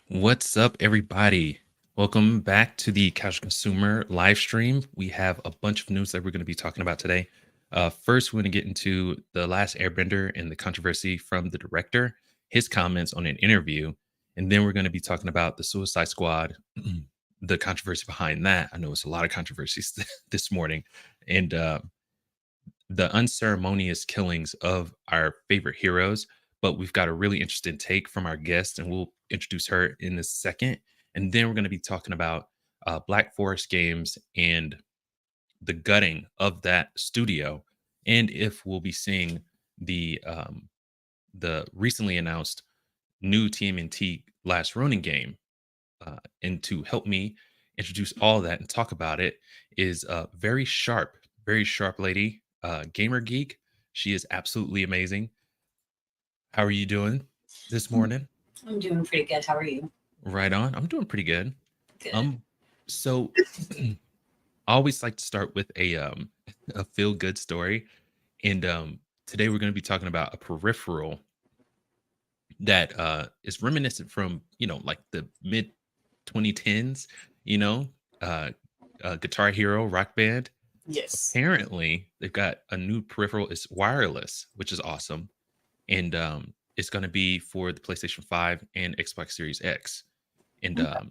What's up, everybody? Welcome back to the Casual Consumer live stream. We have a bunch of news that we're going to be talking about today. First, we're going to get into the Last Airbender and the controversy from the director, his comments on an interview, and then we're going to be talking about the Suicide Squad, the controversy behind that. I know it's a lot of controversies this morning, and the unceremonious killings of our favorite heroes. But we've got a really interesting take from our guest, and we'll introduce her in a second. And then we're going to be talking about Black Forest Games and the gutting of that studio, and if we'll be seeing the recently announced new TMNT Last Ronin game. And to help me introduce all of that and talk about it is a very sharp lady, gamer geek. She is absolutely amazing. How are you doing this I'm morning? I'm doing pretty good. How are you? Right on. I'm doing pretty good. Good. Um, so I always like to start with a feel good story, and today we're going to be talking about a peripheral that is reminiscent from like the mid 2010s. You know, uh, Guitar Hero rock band. Yes. Apparently, they've got a new peripheral. It's wireless, which is awesome, and it's going to be for the PlayStation 5 and Xbox Series X. And Okay.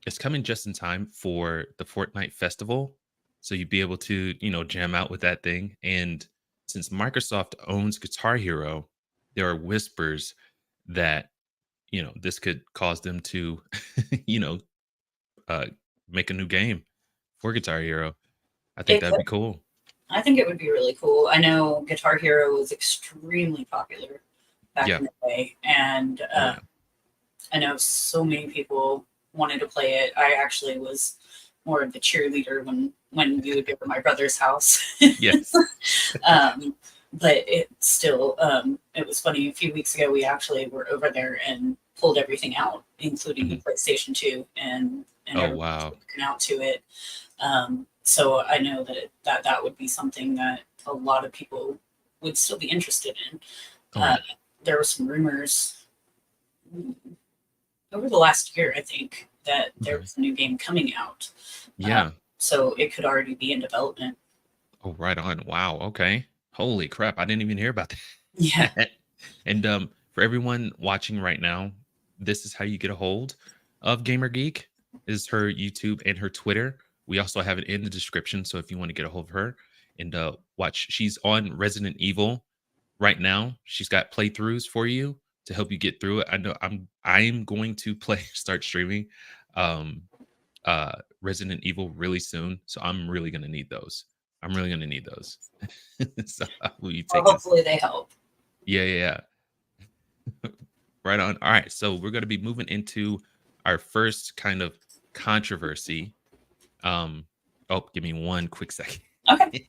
it's coming just in time for the Fortnite festival, so you'd be able to jam out with that thing. And since Microsoft owns Guitar Hero, there are whispers that this could cause them to you know uh make a new game for Guitar Hero. I think It that'd could. be cool. I think it would be really cool. I know Guitar Hero was extremely popular back Yeah. in the day, and Oh yeah. I know so many people wanted to play it. I actually was more of the cheerleader when we would go to my brother's house. Yes. um, but it still, it was funny. A few weeks ago, we actually were over there and pulled everything out, including the Mhm. PlayStation 2, and Oh everyone was wow. looking out to it. So I know that would be something that a lot of people would still be interested in. Oh Uh, yeah. there were some rumors over the last year, I think, that there Okay. was a new game coming out. Uh, Yeah. so it could already be in development. Oh, right on. Wow. Okay. Holy crap. I didn't even hear about Yeah. that. And for everyone watching right now, this is how you get a hold of Gamer Geek is her YouTube and her Twitter. We also have it in the description. So if you want to get a hold of her and watch, she's on Resident Evil right now. She's got playthroughs for you to help you get through it. I know I'm going to play start streaming um Resident Evil really soon. So I'm really gonna need those. I'm really gonna need those. So I will be Well, taking hopefully they help. yeah, yeah, yeah. Right on. All right. So we're gonna be moving into our first kind of controversy. Um oh, give me one quick second. Okay.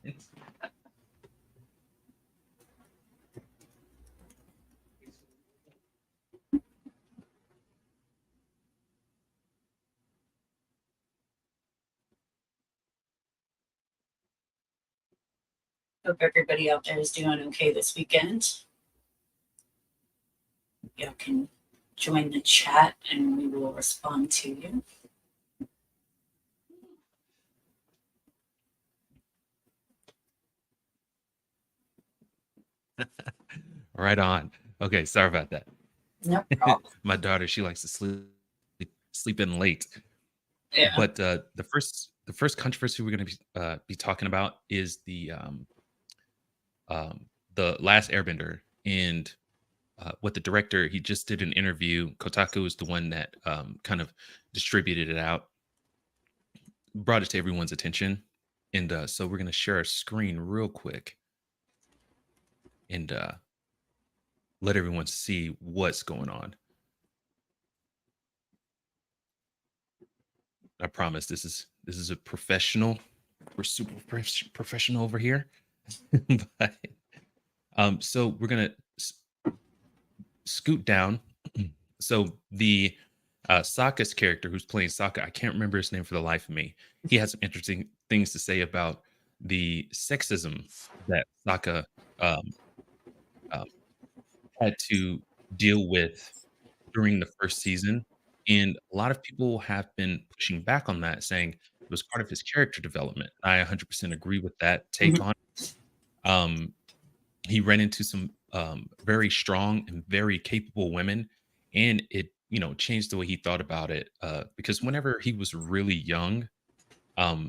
Hope everybody out there is doing okay this weekend. You can join the chat and we will respond to you. Right on. Okay, sorry about that. No problem. My daughter, she likes to sleep in late. Yeah. But the first controversy we're going to be talking about is the Last Airbender, and what the director he just did an interview. Kotaku is the one that kind of distributed it out, brought it to everyone's attention, and so we're going to share our screen real quick and let everyone see what's going on. I promise this is a professional. We're super professional over here. But so we're gonna scoot down. So the Sokka's character who's playing Sokka, I can't remember his name for the life of me. He has some interesting things to say about the sexism that Sokka um, um, had to deal with during the first season. And a lot of people have been pushing back on that, saying it was part of his character development. I 100% agree with that take Mhm. on it. He ran into some very strong and very capable women, and it changed the way he thought about it. Because whenever he was really young,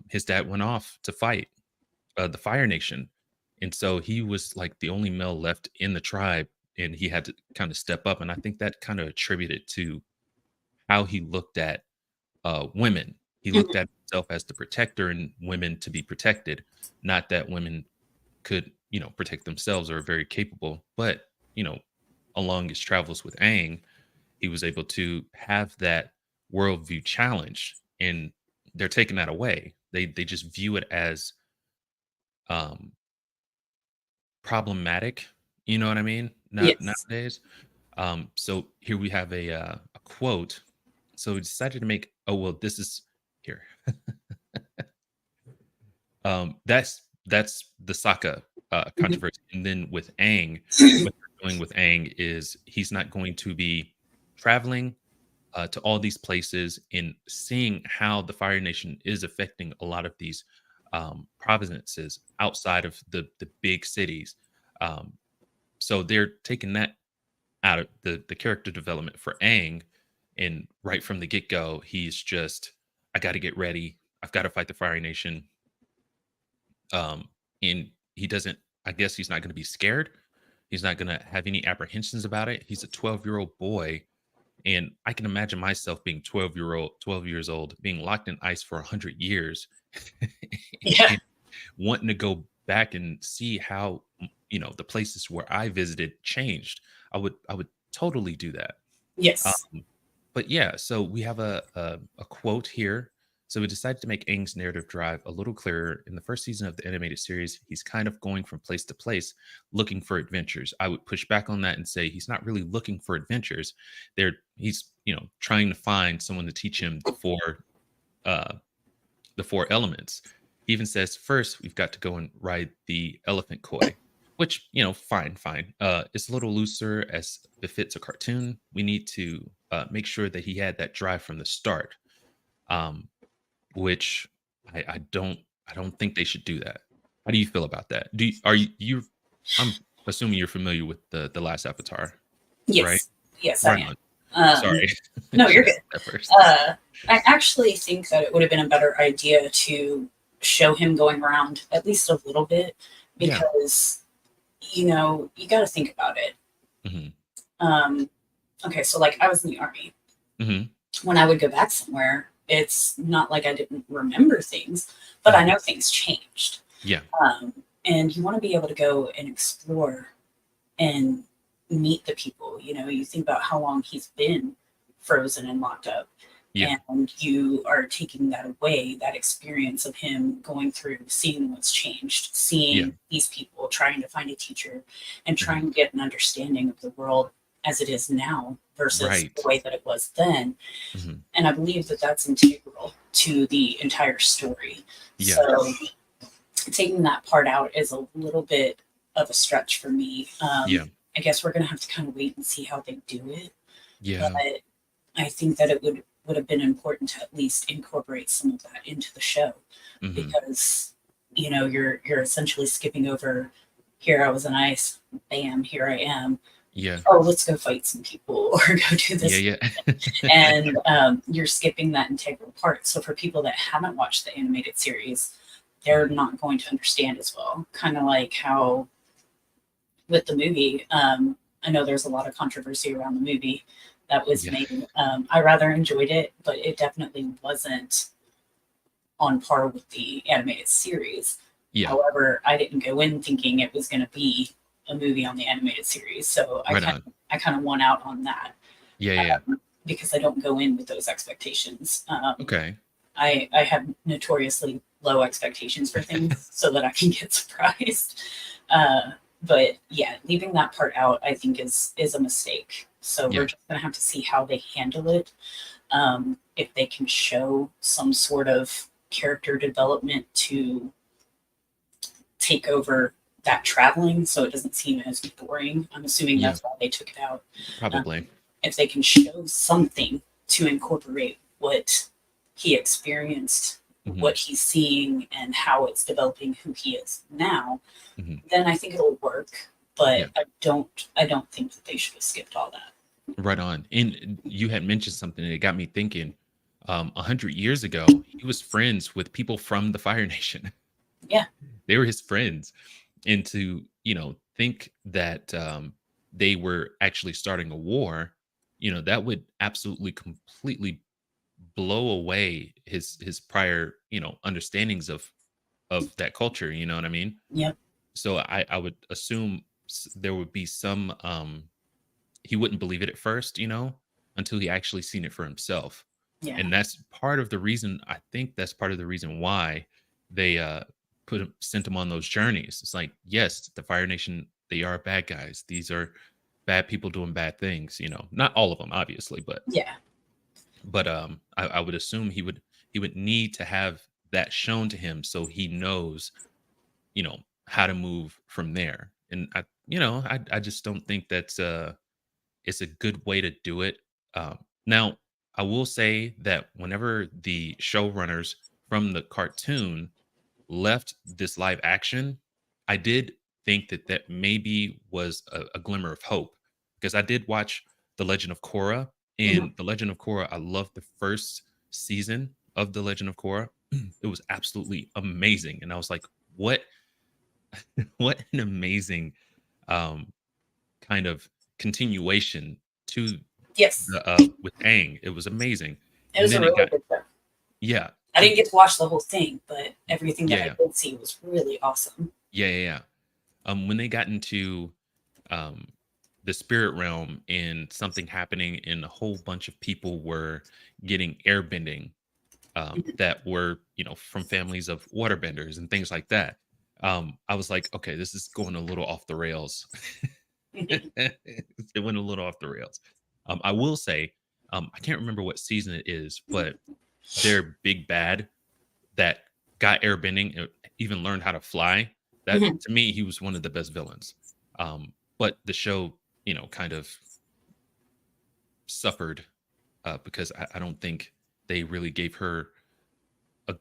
his dad went off to fight the Fire Nation, and so he was like the only male left in the tribe, and he had to kind of step up. And I think that kind of attributed to how he looked at women. He looked Mhm. at himself as the protector and women to be protected, not that women could, protect themselves or are very capable. But, you know, along his travels with Aang, he was able to have that worldview challenge, and they're taking that away. They just view it as um problematic, you know what I mean? Not Yes. nowadays. So here we have a quote. So we decided to make, oh well, this is here. That's the Sokka Mhm. controversy. And then with Aang, what they're doing with Aang is he's not going to be traveling to all these places and seeing how the Fire Nation is affecting a lot of these provinces outside of the big cities. Um, so they're taking that out of the character development for Aang, and right from the get go, he's just, I got to get ready. I've got to fight the Fire Nation. And he doesn't. I guess he's not going to be scared. He's not going to have any apprehensions about it. He's a 12-year-old boy, and I can imagine myself being 12 years old, being locked in ice for 100 years, Yeah. and wanting to go back and see how the places where I visited changed. I would totally do that. Yes. Um, but yeah, so we have a quote here. So we decided to make Aang's narrative drive a little clearer. In the first season of the animated series, he's kind of going from place to place looking for adventures. I would push back on that and say he's not really looking for adventures. He's trying to find someone to teach him uh the four elements. He even says, first, we've got to go and ride the elephant koi, which, fine, fine. It's a little looser as befits a cartoon. We need to make sure that he had that drive from the start, um, which I don't think they should do that. How do you feel about that? Are you, I'm assuming you're familiar with the last Avatar, right? Yes. Yes, I Right am. on. Um, Sorry. no, Should you're have good. said that first. I actually think that it would have been a better idea to show him going around at least a little bit Yeah. because, you got to think about it. Hmm. Um, okay, so like I was in the army. Hmm. When I would go back somewhere, it's not like I didn't remember things, but I Hmm. know things changed. Yeah. Um, and you want to be able to go and explore and meet the people. You think about how long he's been frozen and locked up, Yeah. and you are taking that away, that experience of him going through, seeing what's changed, Yeah. seeing these people, trying to find a teacher, and trying Hmm. to get an understanding of the world as it is now versus the Right. way that it was then. Hmm. And I believe that that's integral to the entire story. Yeah. So taking that part out is a little bit of a stretch for me. Yeah. I guess we're gonna have to kind of wait and see how they do it. But Yeah. I think that it would have been important to at least incorporate some of that into the show Mhm. because you're essentially skipping over. Here I was in ice, bam, here I am. Yeah. Oh, let's go fight some people or go do Yeah, this, yeah. and you're skipping that integral part. So for people that haven't watched the animated series, they're Mhm. not going to understand as well. Kind of like how with the movie, I know there's a lot of controversy around the movie that was Yeah. made. I rather enjoyed it, but it definitely wasn't on par with the animated series. Yeah. However, I didn't go in thinking it was going to be a movie on the animated series, so Right on. I kind of won out on that Yeah, yeah, yeah. because I don't go in with those expectations. Okay. I have notoriously low expectations for things so that I can get surprised. Uh, but yeah, leaving that part out, I think is a mistake. So we're Yeah. just gonna have to see how they handle it. If they can show some sort of character development to take over that traveling, so it doesn't seem as boring. I'm assuming Yeah. that's why they took it out. Um, Probably. if they can show something, to incorporate what he experienced, Hmm. what he's seeing, and how it's developing who he is now, Hmm. then I think it'll work. Yeah, But I don't think that they should have skipped all that. right on. And you had mentioned something that got me thinking. 100 years ago, he was friends with people from the Fire Nation. Yeah, They were his friends, and to think that they were actually starting a war, that would absolutely completely blow away his prior understandings of that culture. You know what I mean? yep, So I would assume there would be some he wouldn't believe it at first, until he actually seen it for himself. yeah, And that's part of the reason, I think that's part of the reason why they sent him on those journeys. It's like, yes, the Fire Nation, they are bad guys. These are bad people doing bad things, Not all of them, obviously, yeah, I would assume he would need to have that shown to him so he knows, how to move from there. And I just don't think that's it's a good way to do it. Now, I will say that whenever the showrunners from the cartoon left this live action, I did think that that maybe was a glimmer of hope, because I did watch The Legend of Korra, mhm, and The Legend of Korra, I loved the first season of The Legend of Korra. It was absolutely amazing. And I was like, what what an amazing um kind of continuation to yes. the with Aang. It was amazing. It And was a then it really got good show. yeah. I didn't And get to watch the whole thing, but everything yeah, that I yeah. did see was really awesome. Yeah, yeah, yeah. When they got into um the spirit realm and something happening and a whole bunch of people were getting airbending, that were, from families of waterbenders and things like that. I was like, okay, this is going a little off the rails. It went a little off the rails. I will say, I can't remember what season it is, but their big bad that got airbending, even learned how to fly. That, Mhm. to me, he was one of the best villains. But the show, kind of suffered because I don't think they really gave her a,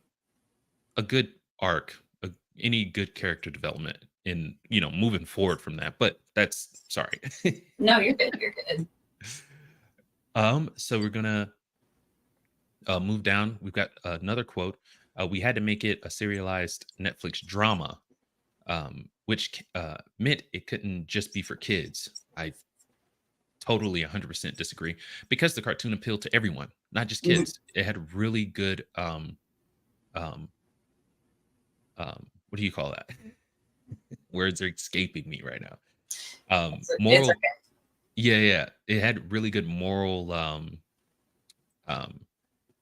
a good arc, any good character development in moving forward from that. But that's sorry. No, you're good. You're good. So we're gonna move down. We've got another quote. We had to make it a serialized Netflix drama, which meant it couldn't just be for kids. I totally 100% disagree, because the cartoon appealed to everyone, not just Mhm. kids. It had really good um, what do you call that? Words are escaping me right now. It's Moral, okay. yeah, yeah. It had really good moral um,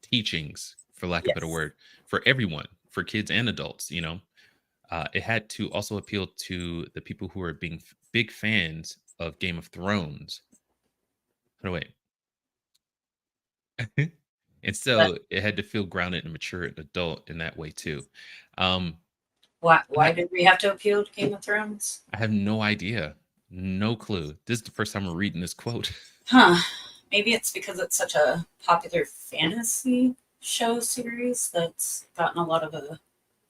teachings, for lack of a better Yes. word, for everyone, for kids and adults. It had to also appeal to the people who are being big fans of Game of Thrones. Oh, wait. And But so it had to feel grounded and mature and adult in that way too. Um, why I, did we have to appeal to Game of Thrones? I have no idea, no clue. This is the first time I'm reading this quote. Huh. Maybe it's because it's such a popular fantasy show series that's gotten a lot of a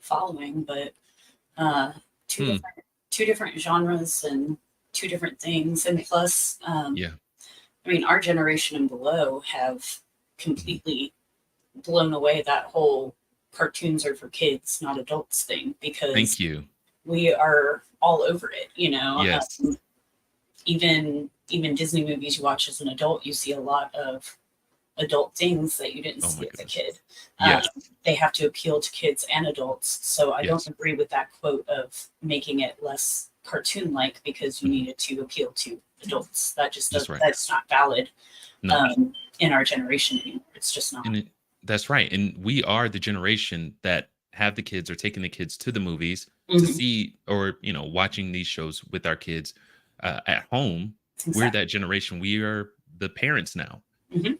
following, but uh, two Hmm. different two different genres and two different things, and plus, Yeah. I mean, our generation and below have Mhm. completely blown away that whole cartoons are for kids, not adults thing because Thank you. we are all over it. You know, Yes. even Disney movies you watch as an adult, you see a lot of adult things that you didn't Oh my see as a goodness. kid. Yes. They have to appeal to kids and adults. So I don't Yes. agree with that quote of making it less cartoon like because you Mhm. needed to appeal to adults. That just does That's right. that's not valid No. in our generation anymore. It's just And not. that's right. And we are the generation that have the kids or taking the kids to the movies to Hmm. see, or watching these shows with our kids at home. We're Exactly. that generation. We are the parents now. Hmm.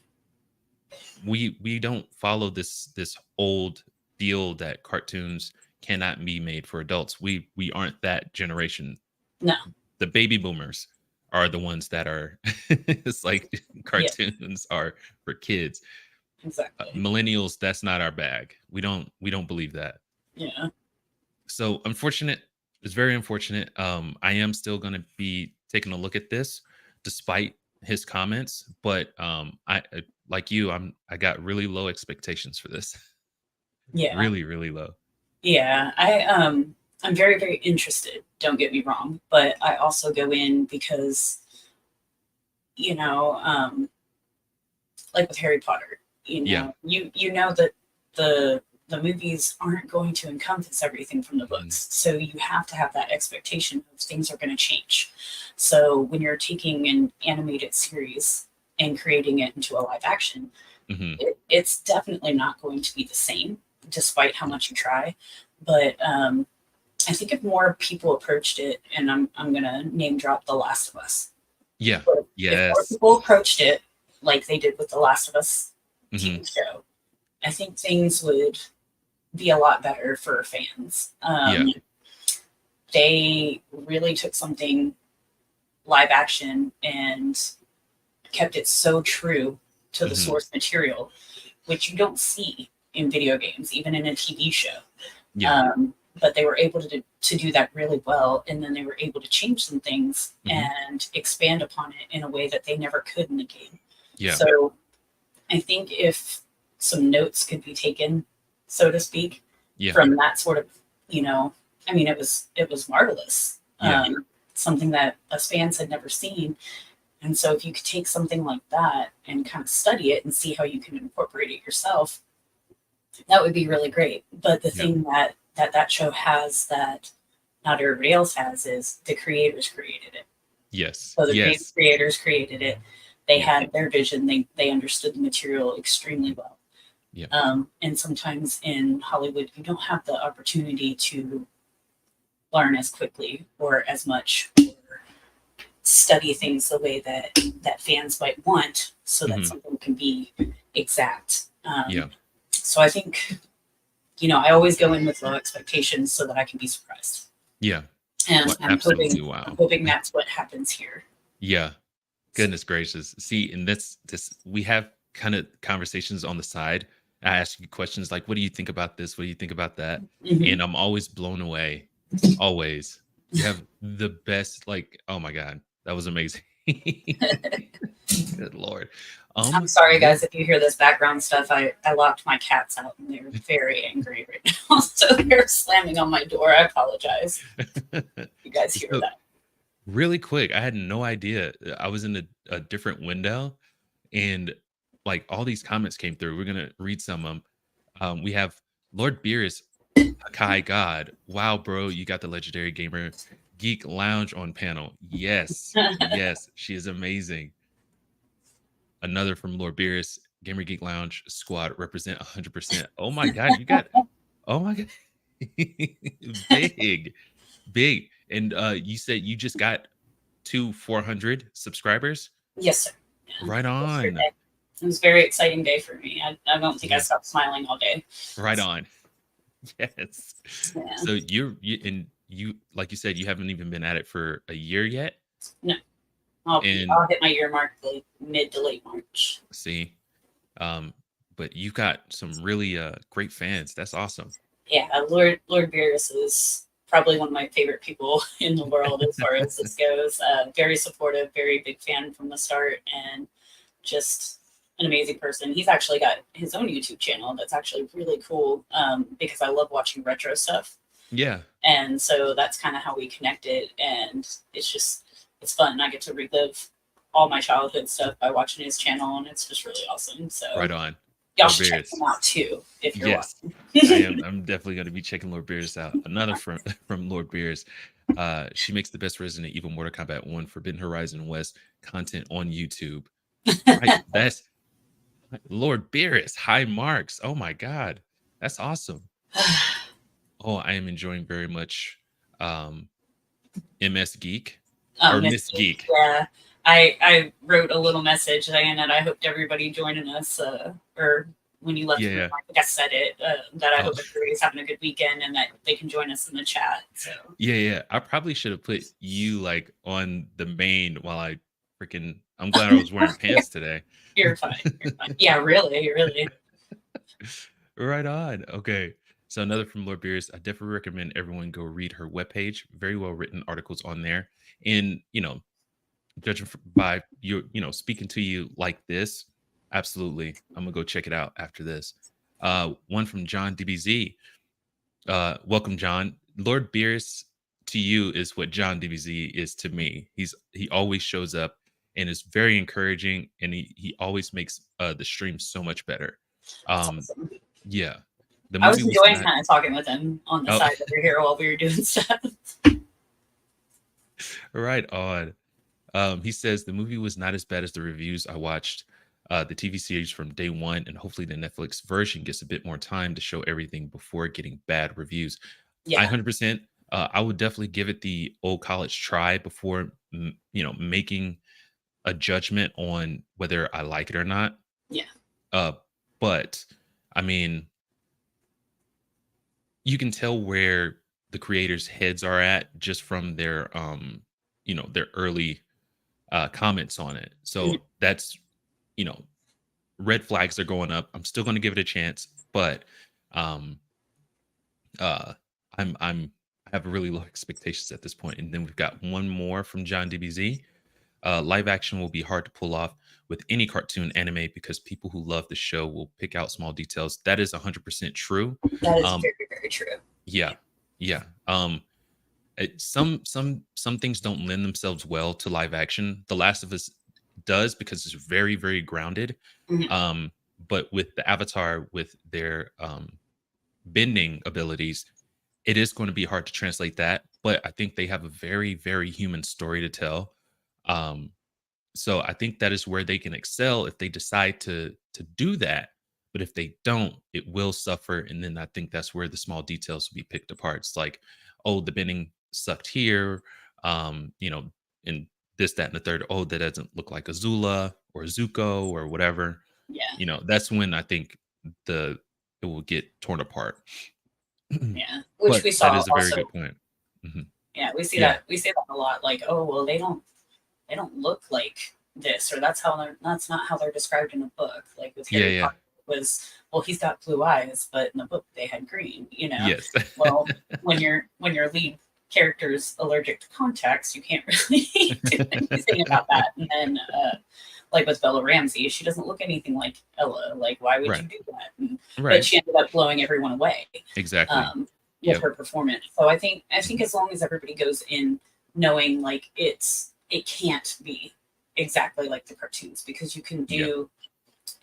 We don't follow this old deal that cartoons cannot be made for adults. We aren't that generation. No. The baby boomers are the ones that are it's like Yeah, cartoons are for kids. exactly. Millennials, that's not our bag. We don't believe that. Yeah. So unfortunate. It's very unfortunate. I am still going to be taking a look at this despite his comments, but like you, I got really low expectations for this. Yeah. Really, really low. Yeah. I'm very, very interested, don't get me wrong, but I also go in because, you know, like with Harry Potter, Yeah. you know that the movies aren't going to encompass everything from the Mhm. books. So you have to have that expectation of things are going to change. So when you're taking an animated series and creating it into a live action, Mhm. it's definitely not going to be the same, despite how Yeah. much you try. But I think if more people approached it, and I'm gonna name drop The Last of Us. Yeah. But if more Yes. people approached it like they did with The Last of Us Mhm. TV show, I think things would be a lot better for fans. Yeah. They really took something live action and kept it so true to the Mhm. source material, which you don't see in video games, even in a TV show. Yeah. But they were able to do that really well, and then they were able to change some things Mhm. and expand upon it in a way that they never could in the game. Yeah. So I think if some notes could be taken, so to speak, Yeah. from that sort of, I mean, it was marvelous, Yeah. something that us fans had never seen. And so if you could take something like that and kind of study it and see how you can incorporate it yourself, that would be really great. But the Yeah. thing that show has that not everybody else has is the creators created it. Yes. So the Yes. creators created it. They Yeah. had their vision. They understood the material extremely well. Yeah. And sometimes in Hollywood, you don't have the opportunity to learn as quickly or as much, or study things the way that fans might want, so that Mhm. something can be exact. Yeah. So I think, I always go in with low expectations so that I can be surprised, Yeah. and Well, absolutely. I'm Wow. hoping that's what happens here. Yeah. So, Goodness gracious. See, and that's this we have kind of conversations on the side. I ask you questions like, what do you think about this? What do you think about that? mhm. And I'm always blown away. Always. You have the best, like, oh my God, that was amazing. Good Lord. I'm sorry, Yeah. guys, if you hear this background stuff. I locked my cats out, and they're very angry right now. So they're slamming on my door. I apologize if you guys hear So that. really quick, I had no idea. I was in a different window and like all these comments came through. We're gonna read some of them. We have Lord Beerus, Hakai God. Wow, bro, you got the legendary gamer geek lounge on panel. Yes, yes, she is amazing. Another from Lord Beerus, Gamer Geek Lounge squad represent 100%. Oh my god, you got oh my god. Big, big. And you said you just got to 400 subscribers? Yes, sir. Yeah. Right on. Yesterday. It was a very exciting day for me. I don't think I Yeah, stopped smiling all day. right on. Yes. Yeah. So you like you said, you haven't even been at it for a year yet. No, I'll be. And I'll hit my year mark like mid to late March. see, um, but you've got some really great fans. That's awesome. Yeah, Lord Beerus is probably one of my favorite people in the world as far as this goes. Very supportive, very big fan from the start, and just an amazing person. He's actually got his own YouTube channel that's actually really cool, because I love watching retro stuff, Yeah. and so that's kind of how we connected. And it's fun. I get to relive all my childhood stuff by watching his channel, and it's just really awesome. So Right on. y'all Lord should check Beerus. him out too if you're Yes. watching. I'm definitely going to be checking Lord Beerus out. Another from from Lord Beerus. She makes the best Resident Evil Mortal Kombat 1 Forbidden Horizon West content on YouTube. Right. That's Lord Beerus. High marks. Oh my God. That's awesome. Oh, I am enjoying very much um MS Geek or Miss Misty. Geek. Yeah, I wrote a little message saying that I hoped everybody joining us, or when you left Yeah, the room, yeah. I think I said it, that I Oh, hope everybody's having a good weekend and that they can join us in the chat. So yeah, yeah. I probably should have put you like on the main while I freaking. I'm glad I was wearing pants today. you're fine. You're fine. Yeah, really, really. Right on. Okay. So another from Lord Beers. I definitely recommend everyone go read her webpage. Very well written articles on there. And judging by speaking to you like this, absolutely, I'm gonna go check it out after this. One from John DBZ. Welcome, John. Lord Beers to you is what John DBZ is to me. He always shows up and is very encouraging, and he always makes the stream so much better. That's Um, awesome. yeah, the I was movie was enjoying not. kind of talking with him on the Oh, side over here while we were doing stuff. right on. He says the movie was not as bad as the reviews. I watched the TV series from day one, and hopefully the Netflix version gets a bit more time to show everything before getting bad reviews. I Yeah, 100%. I would definitely give it the old college try before making a judgment on whether I like it or not. yeah, Uh, but I mean, you can tell where the creators' heads are at just from their early comments on it. mhm, So that's you know red flags are going up. I'm still going to give it a chance, but um uh I'm I have really low expectations at this point. And then we've got one more from John DBZ. Live action will be hard to pull off with any cartoon anime because people who love the show will pick out small details. That is 100% true. that is um very, very true. yeah, yeah. Some things don't lend themselves well to live action. The Last of Us does because it's very, very grounded. Mhm. um but with the Avatar, with their bending abilities, it is going to be hard to translate that, but I think they have a very, very human story to tell. um so I think that is where they can excel if they decide to do that. But if they don't, it will suffer. And then I think that's where the small details will be picked apart. It's like, oh, the bending sucked here, and this, that, and the third. Oh, that doesn't look like Azula or Zuko or whatever. Yeah, That's when I think the it will get torn apart. yeah. Which But we that saw is a very also. good point. Mhm. Yeah, Yeah, we see that a lot. Like, oh well, they don't look like this, or that's not how they're described in a book. Like with yeah, Harry yeah. Potter, it was, well, he's got blue eyes, but in the book they had green. You know, Yes. well, when your lead character's allergic to contacts, you can't really do anything about that. And then, like with Bella Ramsey, she doesn't look anything like Ella. Like, why would Right. you do that? But Right. she ended up blowing everyone away, Exactly. um, with Yep. her performance. So I think Mhm. as long as everybody goes in knowing like it can't be exactly like the cartoons, because you can Yeah. do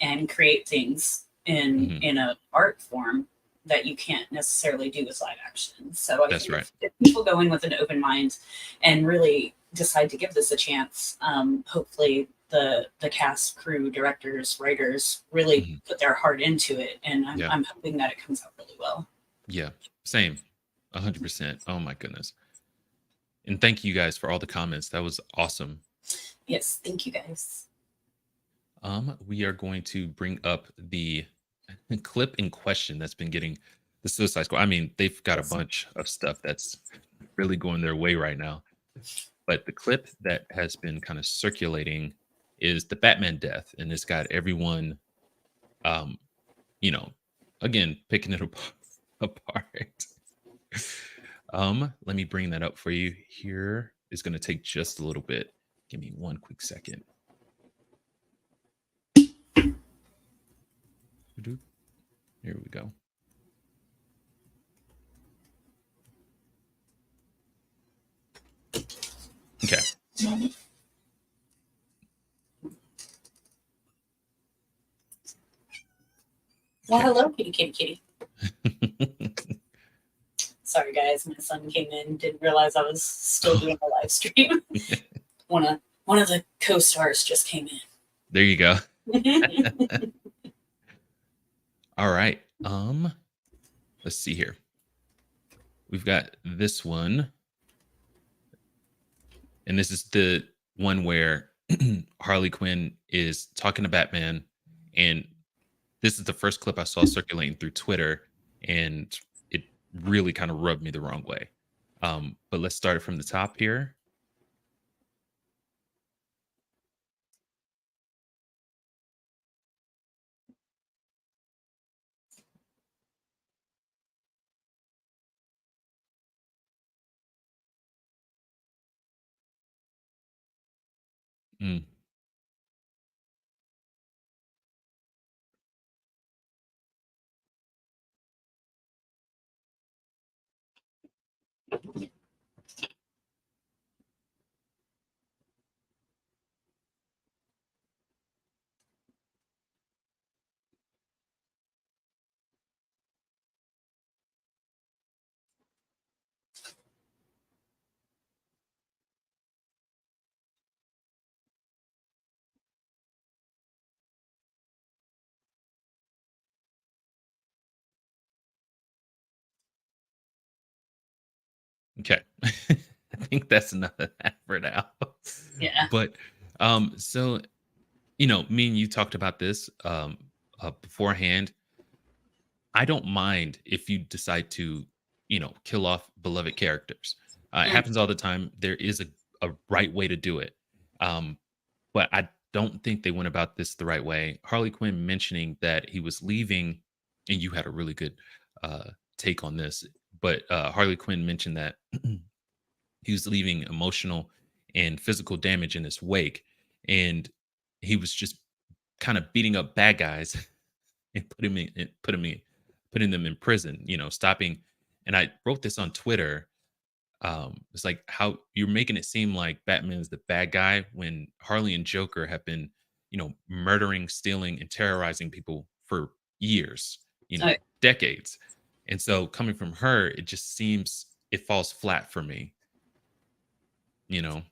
and create things Mhm. in a art form that you can't necessarily do with live action. So I That's think right. if people go in with an open mind and really decide to give this a chance, hopefully the cast, crew, directors, writers really Mhm. put their heart into it, and Yeah. I'm hoping that it comes out really well. Yeah. Same. 100%. Oh my goodness. And thank you guys for all the comments. That was awesome. Yes, thank you guys. We are going to bring up the clip in question that's been getting the Suicide Squad. I mean, they've got a Yes. bunch of stuff that's really going their way right now. But the clip that has been kind of circulating is the Batman death, and it's got everyone, um, you know, again picking it apart. Let me bring that up for you. Here is going to take just a little bit. Give me one quick second. Here we go. Okay. Well, Okay. hello, kitty, kitty, kitty. Sorry, guys, my son came in, didn't realize I was still doing a live stream. One of the co-stars just came There you go. in. All right. Let's see here. We've got this one, and this is the one where Harley Quinn is talking to Batman, and this is the first clip I saw circulating through Twitter, and it really kind of rubbed me the wrong way. But let's start it from the top here. Mm, okay. I think that's enough of that for now. Yeah. But so me and you talked about this beforehand. I don't mind if you decide to, kill off beloved characters. It Mm. happens all the time. There is a right way to do it. Um, but I don't think they went about this the right way. Harley Quinn mentioning that he was leaving, and you had a really good take on this, but Harley Quinn mentioned that he was leaving emotional and physical damage in his wake, and he was just kind of beating up bad guys and putting them in prison, stopping. And I wrote this on Twitter. It's like how you're making it seem like Batman is the bad guy when Harley and Joker have been, murdering, stealing, and terrorizing people for years, Uh, decades. And so coming from her, it just seems it falls flat for me, you know.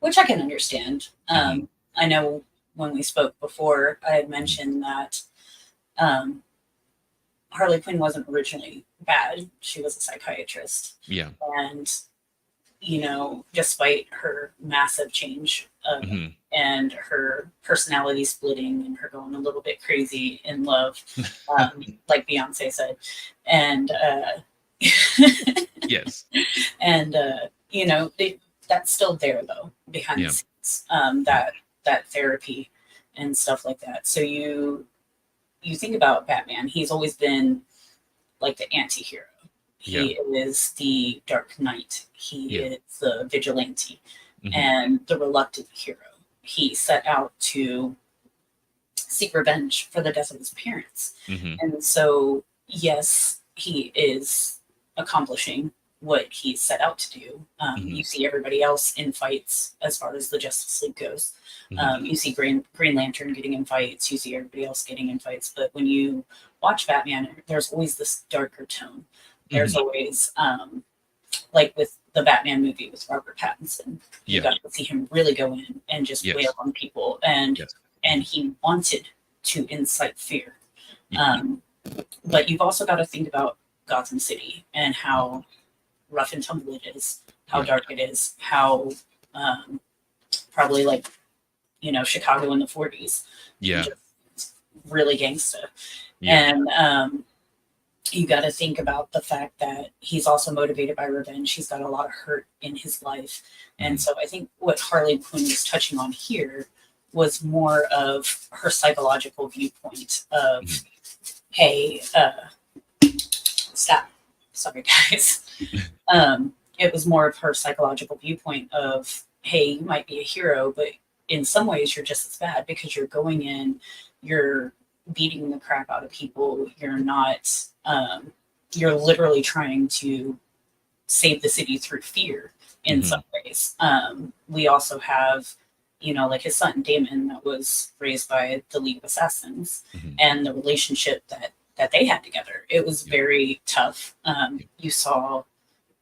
which I can understand. Hmm. I know when we spoke before, I had Hmm. mentioned that um, Harley Quinn wasn't originally bad. She was a psychiatrist. Yeah. And, despite her massive change Hmm. and her personality splitting and her going a little bit crazy in love, like Beyonce said, and, Yes. and, that's still there though, behind the Yeah. scenes, Mhm. that therapy and stuff like that. So you think about Batman, he's always been like the anti-hero. Yeah. He is the Dark Knight. He Yeah. is the vigilante Hmm. and the reluctant hero. He set out to seek revenge for the death of his parents. Hmm. And so, yes, he is accomplishing what he set out to do. Hmm. You see everybody else in fights as far as the Justice League goes. Hmm. You see Green Lantern getting in fights. You see everybody else getting in fights. But when you watch Batman, there's always this darker tone. There's Hmm. always, like with the Batman movie with Robert Pattinson, you Yeah. got to see him really go in and just wail Yes. on people, and Yes. and Mhm. he wanted to incite fear. Yeah. Um, but you've also got to think about Gotham City and Mhm. how rough and tumble it is, how Yeah. dark it is, how um, probably like Chicago in the 40s, Yeah. just really gangsta. Yeah. And you got to think about the fact that he's also motivated by revenge. He's got a lot of hurt in his life. And Mhm. so I think what Harley Quinn was touching on here was more of her psychological viewpoint of, Mhm. hey, stop. Sorry, guys. It was more of her psychological viewpoint of, hey, you might be a hero, but in some ways you're just as bad because you're going in, you're beating the crap out of people. You're not, you're literally trying to save the city through fear in some Mhm. ways. We also have, like his son Damon that was raised by the League of Assassins Mhm. and the relationship that they had together. It was Yeah. very tough. Yeah. You saw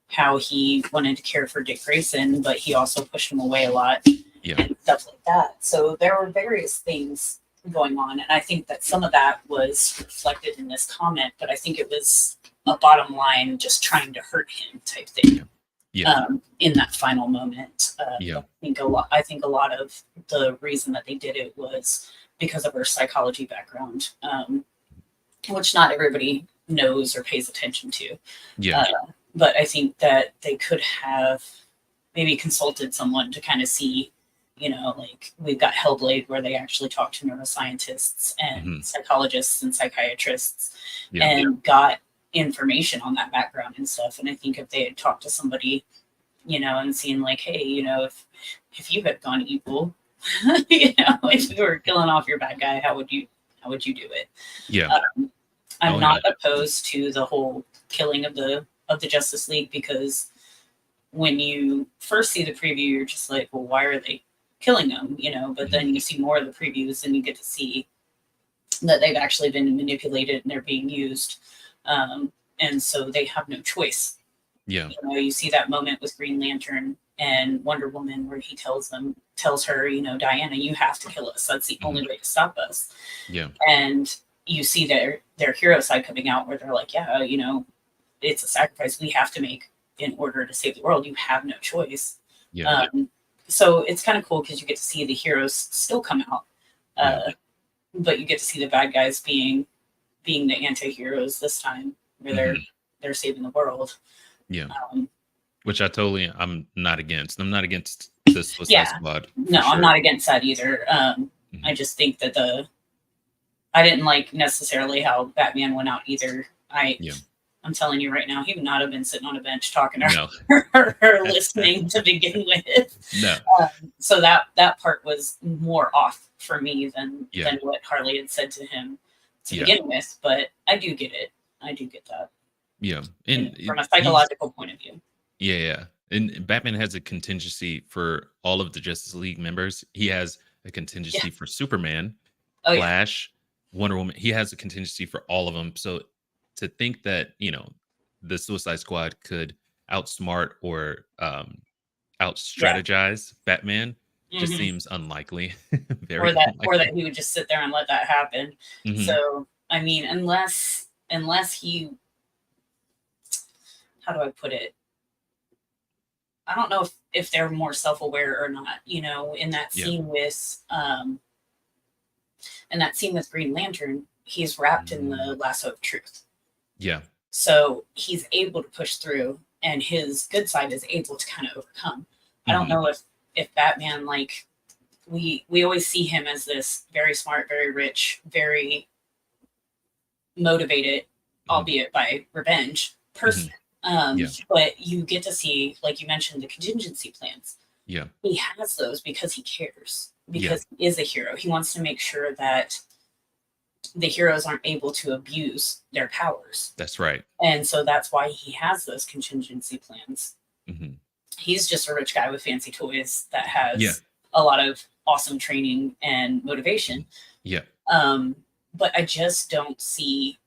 how he wanted to care for Dick Grayson, but he also pushed him away a lot Yeah. and stuff like that. So there were various things going on. And I think that some of that was reflected in this comment, but I think it was a bottom line just trying to hurt him type thing Yeah. Yeah. in that final moment. Yeah. I think a lot of the reason that they did it was because of her psychology background. which not everybody knows or pays attention to. Yeah. Uh, but I think that they could have maybe consulted someone to kind of see, like we've got Hellblade where they actually talk to neuroscientists and Hmm. psychologists and psychiatrists Yeah. and got information on that background and stuff. And I think if they had talked to somebody, and seen like, hey, if you had gone evil, if you were killing off your bad guy, how would you do it? Yeah. I'm Oh yeah. not opposed to the whole killing of the Justice League, because when you first see the preview, you're just like, well, why are they killing them? But Hmm. then you see more of the previews and you get to see that they've actually been manipulated and they're being used. And so they have no choice. Yeah. You see that moment with Green Lantern and Wonder Woman where he tells her, Diana, you have to kill us. That's the Hmm. only way to stop us. Yeah. And you see their hero side coming out where they're like, yeah, it's a sacrifice we have to make in order to save the world. You have no choice. Yeah. So it's kind of cool because you get to see the heroes still come out, Yeah. but you get to see the bad guys being the anti-heroes this time, where they're Hmm. they're saving the world. Yeah. Um, Which I'm not against. I'm not against the Suicide yeah, Squad no, for I'm sure. not against that either. Hmm. I just think that I didn't like necessarily how Batman went out either. Yeah. I'm telling you right now, he would not have been sitting on a bench talking to No. her or listening to begin with. No. So that part was more off for me than Yeah. than what Harley had said to him to Yeah. begin with. But I do get it. I do get that, Yeah. And from a he's psychological point of view. yeah, yeah. And Batman has a contingency for all of the Justice League members. He has a Yeah. contingency for Superman, Oh yeah. Flash, Wonder Woman. He has a contingency for all of them. So to think that, the Suicide Squad could outsmart or out Yeah. strategize Batman just Hmm. seems unlikely. Or Very that unlikely. he would just sit there and let that happen. Hmm. So I mean, unless he, how do I put it? I don't know if they're more self aware or not. In that Yeah. scene with Green Lantern, he's wrapped in Mm, the lasso of truth. yeah. So he's able to push through, and his good side is able to kind of overcome. I don't Hmm. know if Batman, like, we always see him as this very smart, very rich, very motivated, Hmm. albeit by revenge, Hmm. person. Yeah. But you get to see, like you mentioned, the contingency plans. Yeah. He has those because he cares, Yeah. because he is a hero. He wants to make sure that the heroes aren't able to abuse their powers. That's right. And so that's why he has those contingency plans. Hmm. He's just a rich guy with fancy toys that Yeah. has a lot of awesome training and Mhm. motivation. Yeah. Um, but I just don't see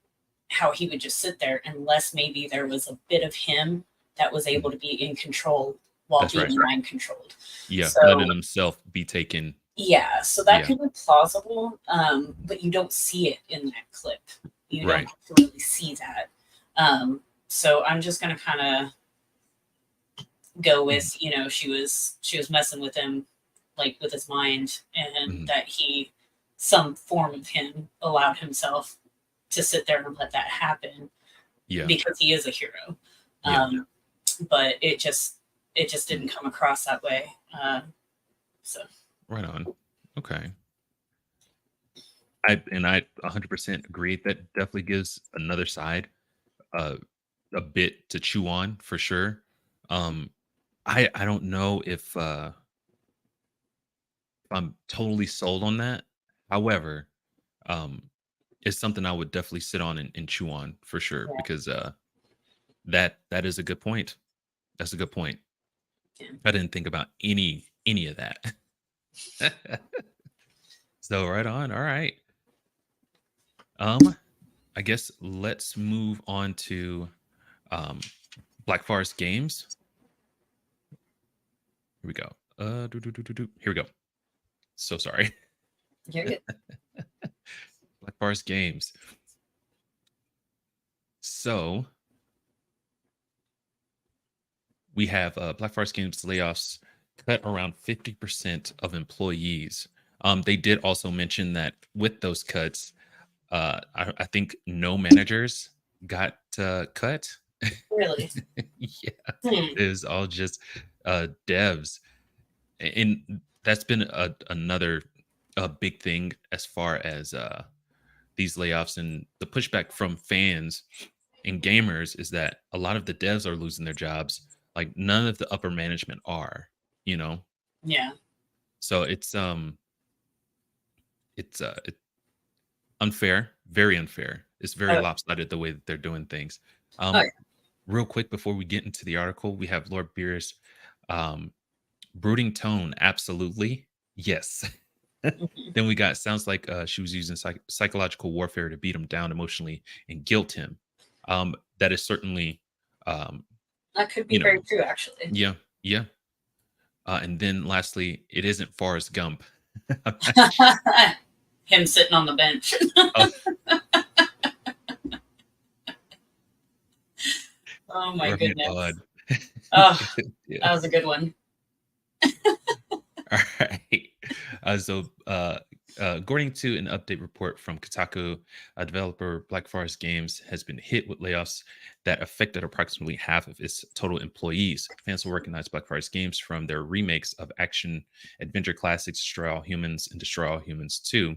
how he would just sit there unless maybe there was a bit of him that was able Mhm. to be in control while That's right. being mind controlled. Yeah. So Letting himself be taken. yeah, so that Yeah. could be plausible, Mhm. but you don't see it in that clip. You don't Right. have to really see that. So I'm just gonna kind of go Mhm. with, she was messing with him, like with his mind, and Mhm. that some form of him allowed himself to sit there and let that happen Yeah. because he is a hero. Yeah. Um, but it just Mhm. didn't come across that way. So Right on. Okay. I 100% agree. That definitely gives another side uh, a bit to chew on for sure. Um, I don't know if I'm totally sold on that. However, um, it's something I would definitely sit on and chew on for sure yeah, because that is a good point. That's a good point. yeah. I didn't think about any of that. So right on. All right. Um, I guess let's move on to um Black Forest Games. Here we go. Here we go. So sorry. You're good. Black Forest Games. So we have Black Forest Games layoffs cut around 50% of employees. They did also mention that with those cuts, I think no managers got cut. Really? Yeah, Hmm. it was all just devs, and that's been another big thing as far as these layoffs and the pushback from fans and gamers is that a lot of the devs are losing their jobs. Like none of the upper management are, you know. Yeah. So it's unfair, very unfair. It's very Oh, lopsided the way that they're doing things. oh Real quick before we get into the article, we have Lord Beer's um, brooding tone. Absolutely, yes. yeah. Mhm. Then we got sounds like she was using psychological warfare to beat him down emotionally and guilt him. That is certainly, um, That could be you very know, true, actually. yeah, yeah. And then lastly, it isn't Forrest Gump. Him sitting on the bench. Oh, Oh my right goodness. on. Oh, Yeah. that was a good one. All right. According to an update report from Kotaku, a developer Black Forest Games has been hit with layoffs that affected approximately half of its total employees. Fans will recognize Black Forest Games from their remakes of action adventure classics Destroy All Humans and Destroy All Humans 2,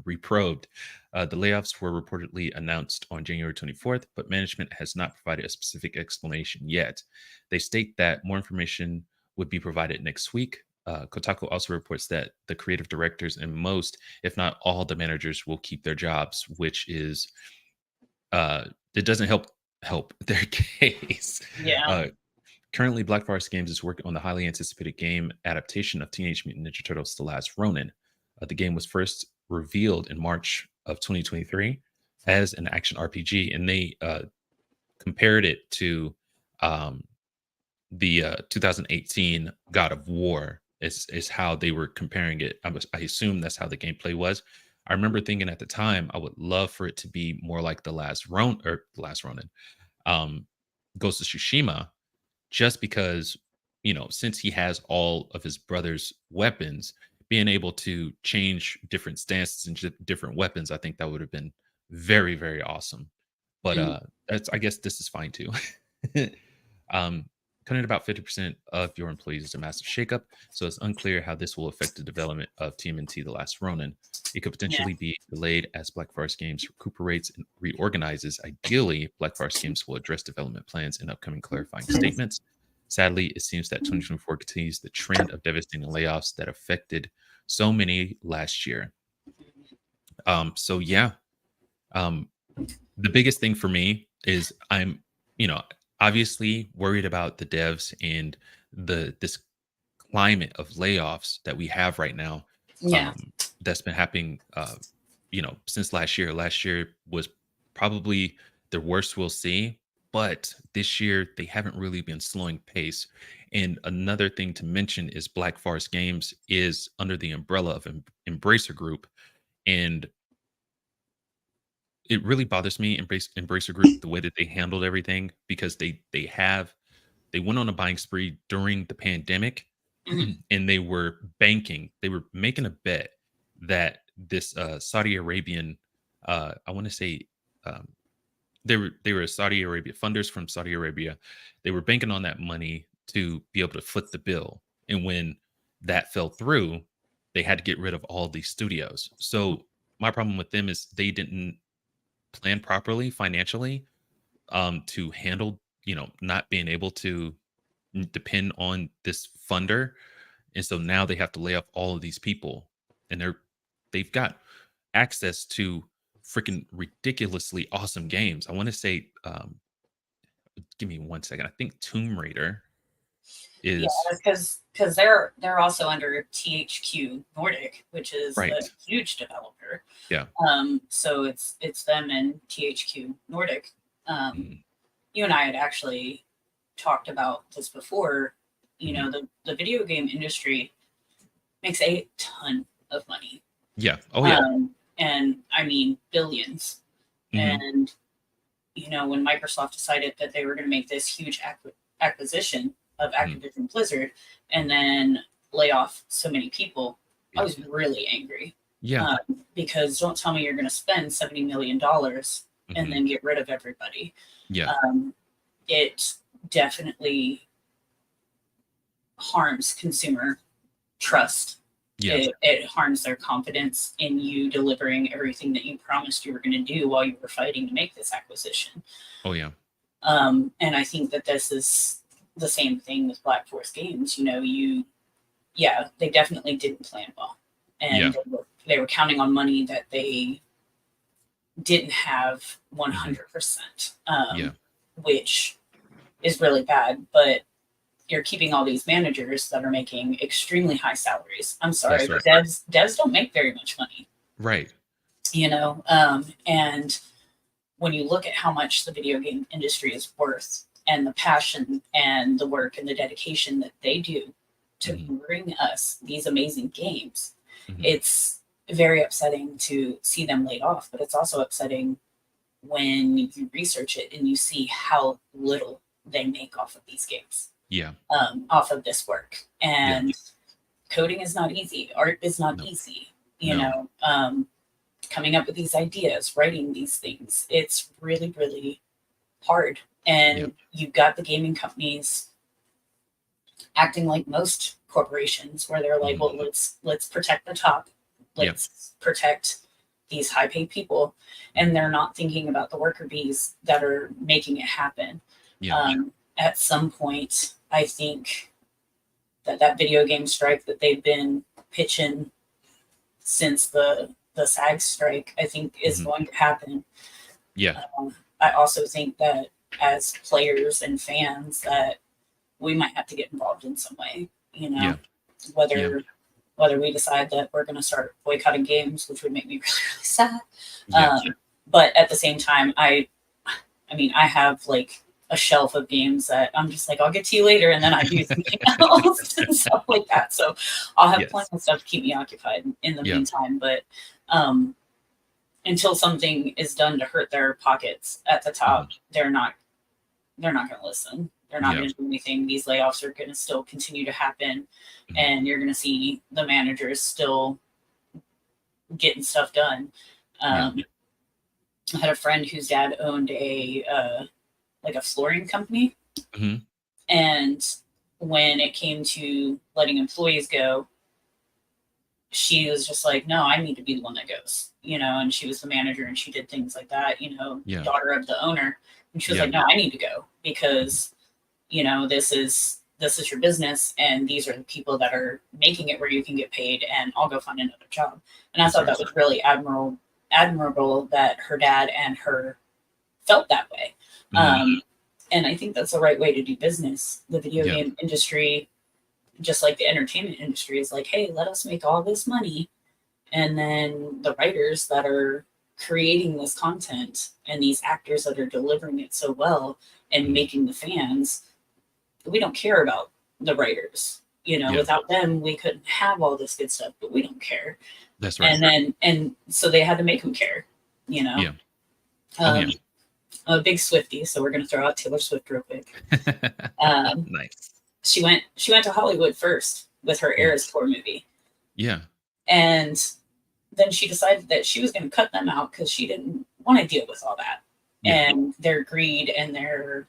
reprobed. The layoffs were reportedly announced on January 24th, but management has not provided a specific explanation yet. They state that more information would be provided next week. Kotaku also reports that the creative directors and most, if not all, the managers will keep their jobs, which is it doesn't help their case. Yeah. Uh, Currently, Black Forest Games is working on the highly anticipated game adaptation of Teenage Mutant Ninja Turtles: The Last Ronin. The game was first revealed in March of 2023 as an action RPG, and they compared it to um, the 2018 God of War. Is how they were comparing it. I assume that's how the gameplay was. I remember thinking at the time I would love for it to be more like the Last Ronin, um, Ghost of Tsushima, just because since he has all of his brother's weapons, being able to change different stances and different weapons, I think that would have been very, very awesome. But Mm. that's I guess this is fine too. um Cutting about 50% of your employees is a massive shakeup, so it's unclear how this will affect the development of TMNT The Last Ronin. It could Yeah. potentially be delayed as Black Forest Games recuperates and reorganizes. Ideally, Black Forest Games will address development plans in upcoming clarifying statements. Sadly, it seems that 2024 continues the trend of devastating layoffs that affected so many last year. So yeah, um, the biggest thing for me is I'm, you know, obviously worried about the devs and this climate of layoffs that we have right now. Yeah. That's been happening, since last year. Last year was probably the worst we'll see, but this year they haven't really been slowing pace. And another thing to mention is Black Forest Games is under the umbrella of Embracer Group, and it really bothers me, Embracer Group, the way that they handled everything because they went on a buying spree during the pandemic, Mhm. and they were making a bet that this Saudi Arabian, I want to say, um, they were Saudi Arabia funders from Saudi Arabia. They were banking on that money to be able to foot the bill, and when that fell through, they had to get rid of all these studios. So my problem with them is they didn't plan properly financially, to handle not being able to depend on this funder, and so now they have to lay off all of these people, and they've got access to freaking ridiculously awesome games. I want to say, give me one second. I think Tomb Raider Yeah, is because they're also under THQ Nordic, which is a right. huge developer. Yeah. So it's them and THQ Nordic. Um, Mhm. you and I had actually talked about this before. You Mhm. know, the video game industry makes a ton of money, Yeah. Oh yeah. and I mean billions. Hmm. And you know, when Microsoft decided that they were going to make this huge acquisition of Hmm. Activision Blizzard and then lay off so many people, I Yeah. was really angry Yeah. because don't tell me you're going to spend $70 million and Hmm. then get rid of everybody. Yeah. Um, it definitely harms consumer trust. Yeah. It harms their confidence in you delivering everything that you promised you were going to do while you were fighting to make this acquisition. Oh yeah. And I think that this is the same thing with Black Force Games. Yeah, they definitely didn't plan well, Yeah. and they were counting on money that they didn't have Hmm. 100%, Yeah. which is really bad. But you're keeping all these managers that are making extremely high salaries. I'm sorry, That's but right. devs don't make very much money, Right. and when you look at how much the video game industry is worth and the passion and the work and the dedication that they do to Hmm. bring us these amazing games, Hmm. it's very upsetting to see them laid off, but it's also upsetting when you research it and you see how little they make off of these games, Yeah. off of this work. Yeah. And coding is not easy, art is not No. easy, No. coming up with these ideas, writing these things. It's really, really hard. Yeah. And you've got the gaming companies acting like most corporations, where they're like, Hmm. well, let's protect the top, Yeah. let's protect these high paid people, and they're not thinking about the worker bees that are making it happen. Yeah. At some point, I think that video game strike that they've been pitching since the SAG strike, I think, is Hmm. going to happen. Yeah. I also think that as players and fans, that we might have to get involved in some way. Yeah. Yeah. Whether we decide that we're going to start boycotting games, which would make me really, really sad. Yeah. Um, but at the same time, I mean, I have like a shelf of games that I'm just like, I'll get to you later, and then I do something else and stuff like that. So I'll have plenty Yes. of stuff to keep me occupied in the Yeah. meantime. But um, until something is done to hurt their pockets at the top, Hmm. they're not going to listen. They're not Yeah. going to do anything. These layoffs are going to still continue to happen, Hmm. and you're going to see the managers still getting stuff done. Yeah. Um, I had a friend whose dad owned a like a flooring company, Hmm. and when it came to letting employees go, she was just like, no, I need to be the one that goes, and she was the manager and she did things like that, Yeah. daughter of the owner. And she was Yeah. like, no, I need to go Mhm. because, this is your business and these are the people that are making it where you can get paid, and I'll go find another job. And I That's thought right. that was really admirable that her dad and her felt that way. Hmm. Um, and I think that's the right way to do business. The video Yeah. game industry, just like the entertainment industry, is like, hey, let us make all this money. And then the writers that are creating this content and these actors that are delivering it so well and Hmm. making the fans, we don't care about the writers. Yeah. Without them, we couldn't have all this good stuff, but we don't care. That's right. And so they had to make them care, you know. Yeah. Oh Um, yeah. I'm a big Swiftie, so we're gonna throw out Taylor Swift real quick. Um, Nice. she went to Hollywood first with her Yeah. Eras Tour movie, Yeah. and then she decided that she was going to cut them out because she didn't want to deal with all that Yeah. and their greed and their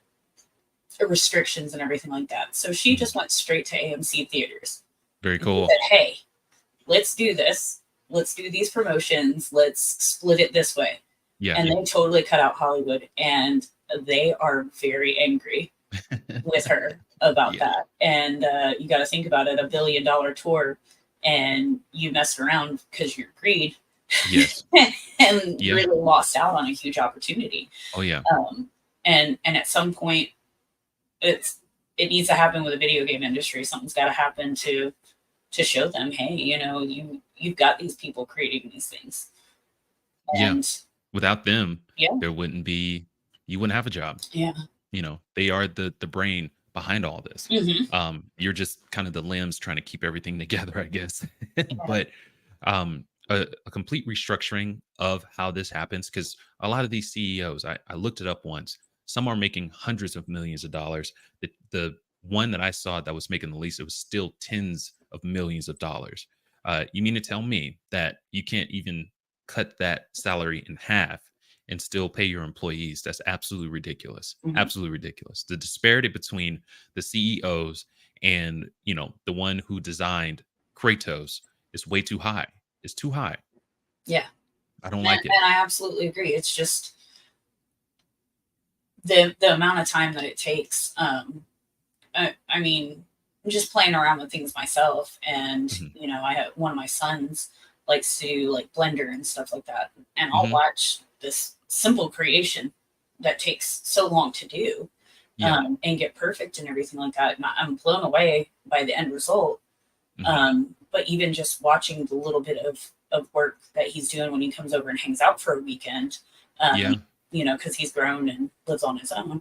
restrictions and everything like that. So she Mhm. just went straight to AMC theaters Very and she cool. said, "Hey, let's do this. Let's do these promotions. Let's split it this way." Yeah. And they totally cut out Hollywood, and they are very angry with her about Yeah. that. And you got to think about it, $1 billion tour, and you messed around because you're greed Yes. and Yeah. really lost out on a huge opportunity. Oh yeah. Um, and at some point, it needs to happen with the video game industry. Something's got to happen to show them, hey, you've got these people creating these things, Yeah. and Without them, yeah, there wouldn't be you wouldn't have a job. yeah, They are the brain behind all this. hmm You're just kind of the limbs trying to keep everything together, I guess. yeah, But a complete restructuring of how this happens, because a lot of these CEOs, I looked it up once. Some are making hundreds of millions of dollars. The one that I saw that was making the least, it was still tens of millions of dollars. You mean to tell me that you can't even cut that salary in half and still pay your employees. That's absolutely ridiculous. Mhm. Absolutely ridiculous. The disparity between the CEOs and, the one who designed Kratos is way too high. It's too high. Yeah, I don't and, like it. and I absolutely agree. It's just the amount of time that it takes. I mean, just playing around with things myself, and Mhm. I have one of my sons likes to do like Blender and stuff like that, and I'll Mhm. watch this simple creation that takes so long to do, Yeah. and get perfect and everything like that. And I'm blown away by the end result. Mhm. But even just watching the little bit of work that he's doing when he comes over and hangs out for a weekend, um, Yeah. because he's grown and lives on his own,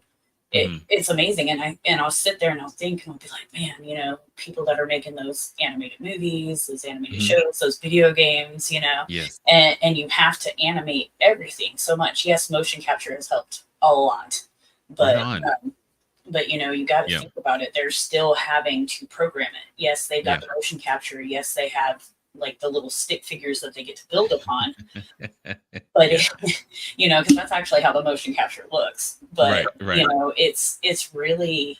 Mhm. it's amazing. And I'll sit there and I'll think and I'll be like, man, people that are making those animated movies, those animated Mhm. shows, those video games, Yes. and you have to animate everything so much. Yes, motion capture has helped a lot, Right but on. you got to Yeah. think about it. They're still having to program it. Yes, they've got Yeah. the motion capture. Yes, they have like the little stick figures that they get to build upon. But Yeah. because that's actually how the motion capture looks. But Right, right. it's really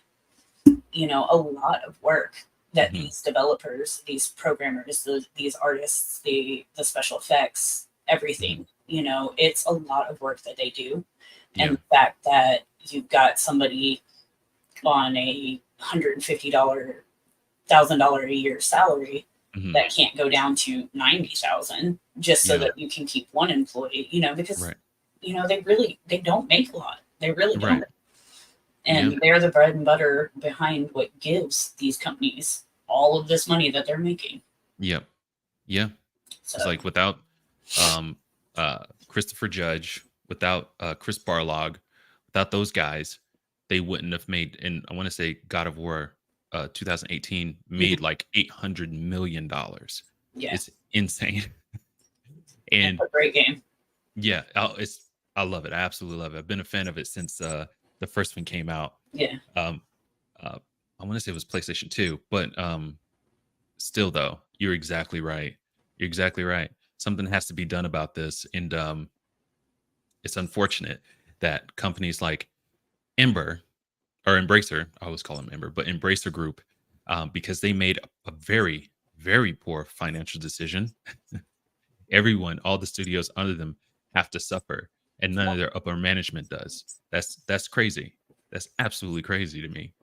a lot of work that Mhm. these developers, these programmers, these artists, the special effects, Mhm. everything. It's a lot of work that they do, and Yeah. the fact that you've got somebody on a $150,000 a year salary Mhm. that can't go down to 90,000 just so Yeah. that you can keep one employee, because Right. they don't make a lot. They really Right. don't. Yeah. And they're the bread and butter behind what gives these companies all of this money that they're making. Yep. Yeah. It's So like without um Christopher Judge, without Chris Barlog, without those guys, they wouldn't have made, and I want to say God of War 2018 made mhm, like $800 million. yeah, It's insane. it's And a great game. yeah, I love it. I absolutely love it. I've been a fan of it since the first one came out. Yeah. Um I want to say it was PlayStation 2, but still though, you're exactly right. You're exactly right. Something has to be done about this, and it's unfortunate that companies like Ember or Embracer, I always call them Ember, but Embracer Group, because they made a very, very poor financial decision. Everyone, all the studios under them, have to suffer, and none of their upper management does. That's crazy. That's absolutely crazy to me.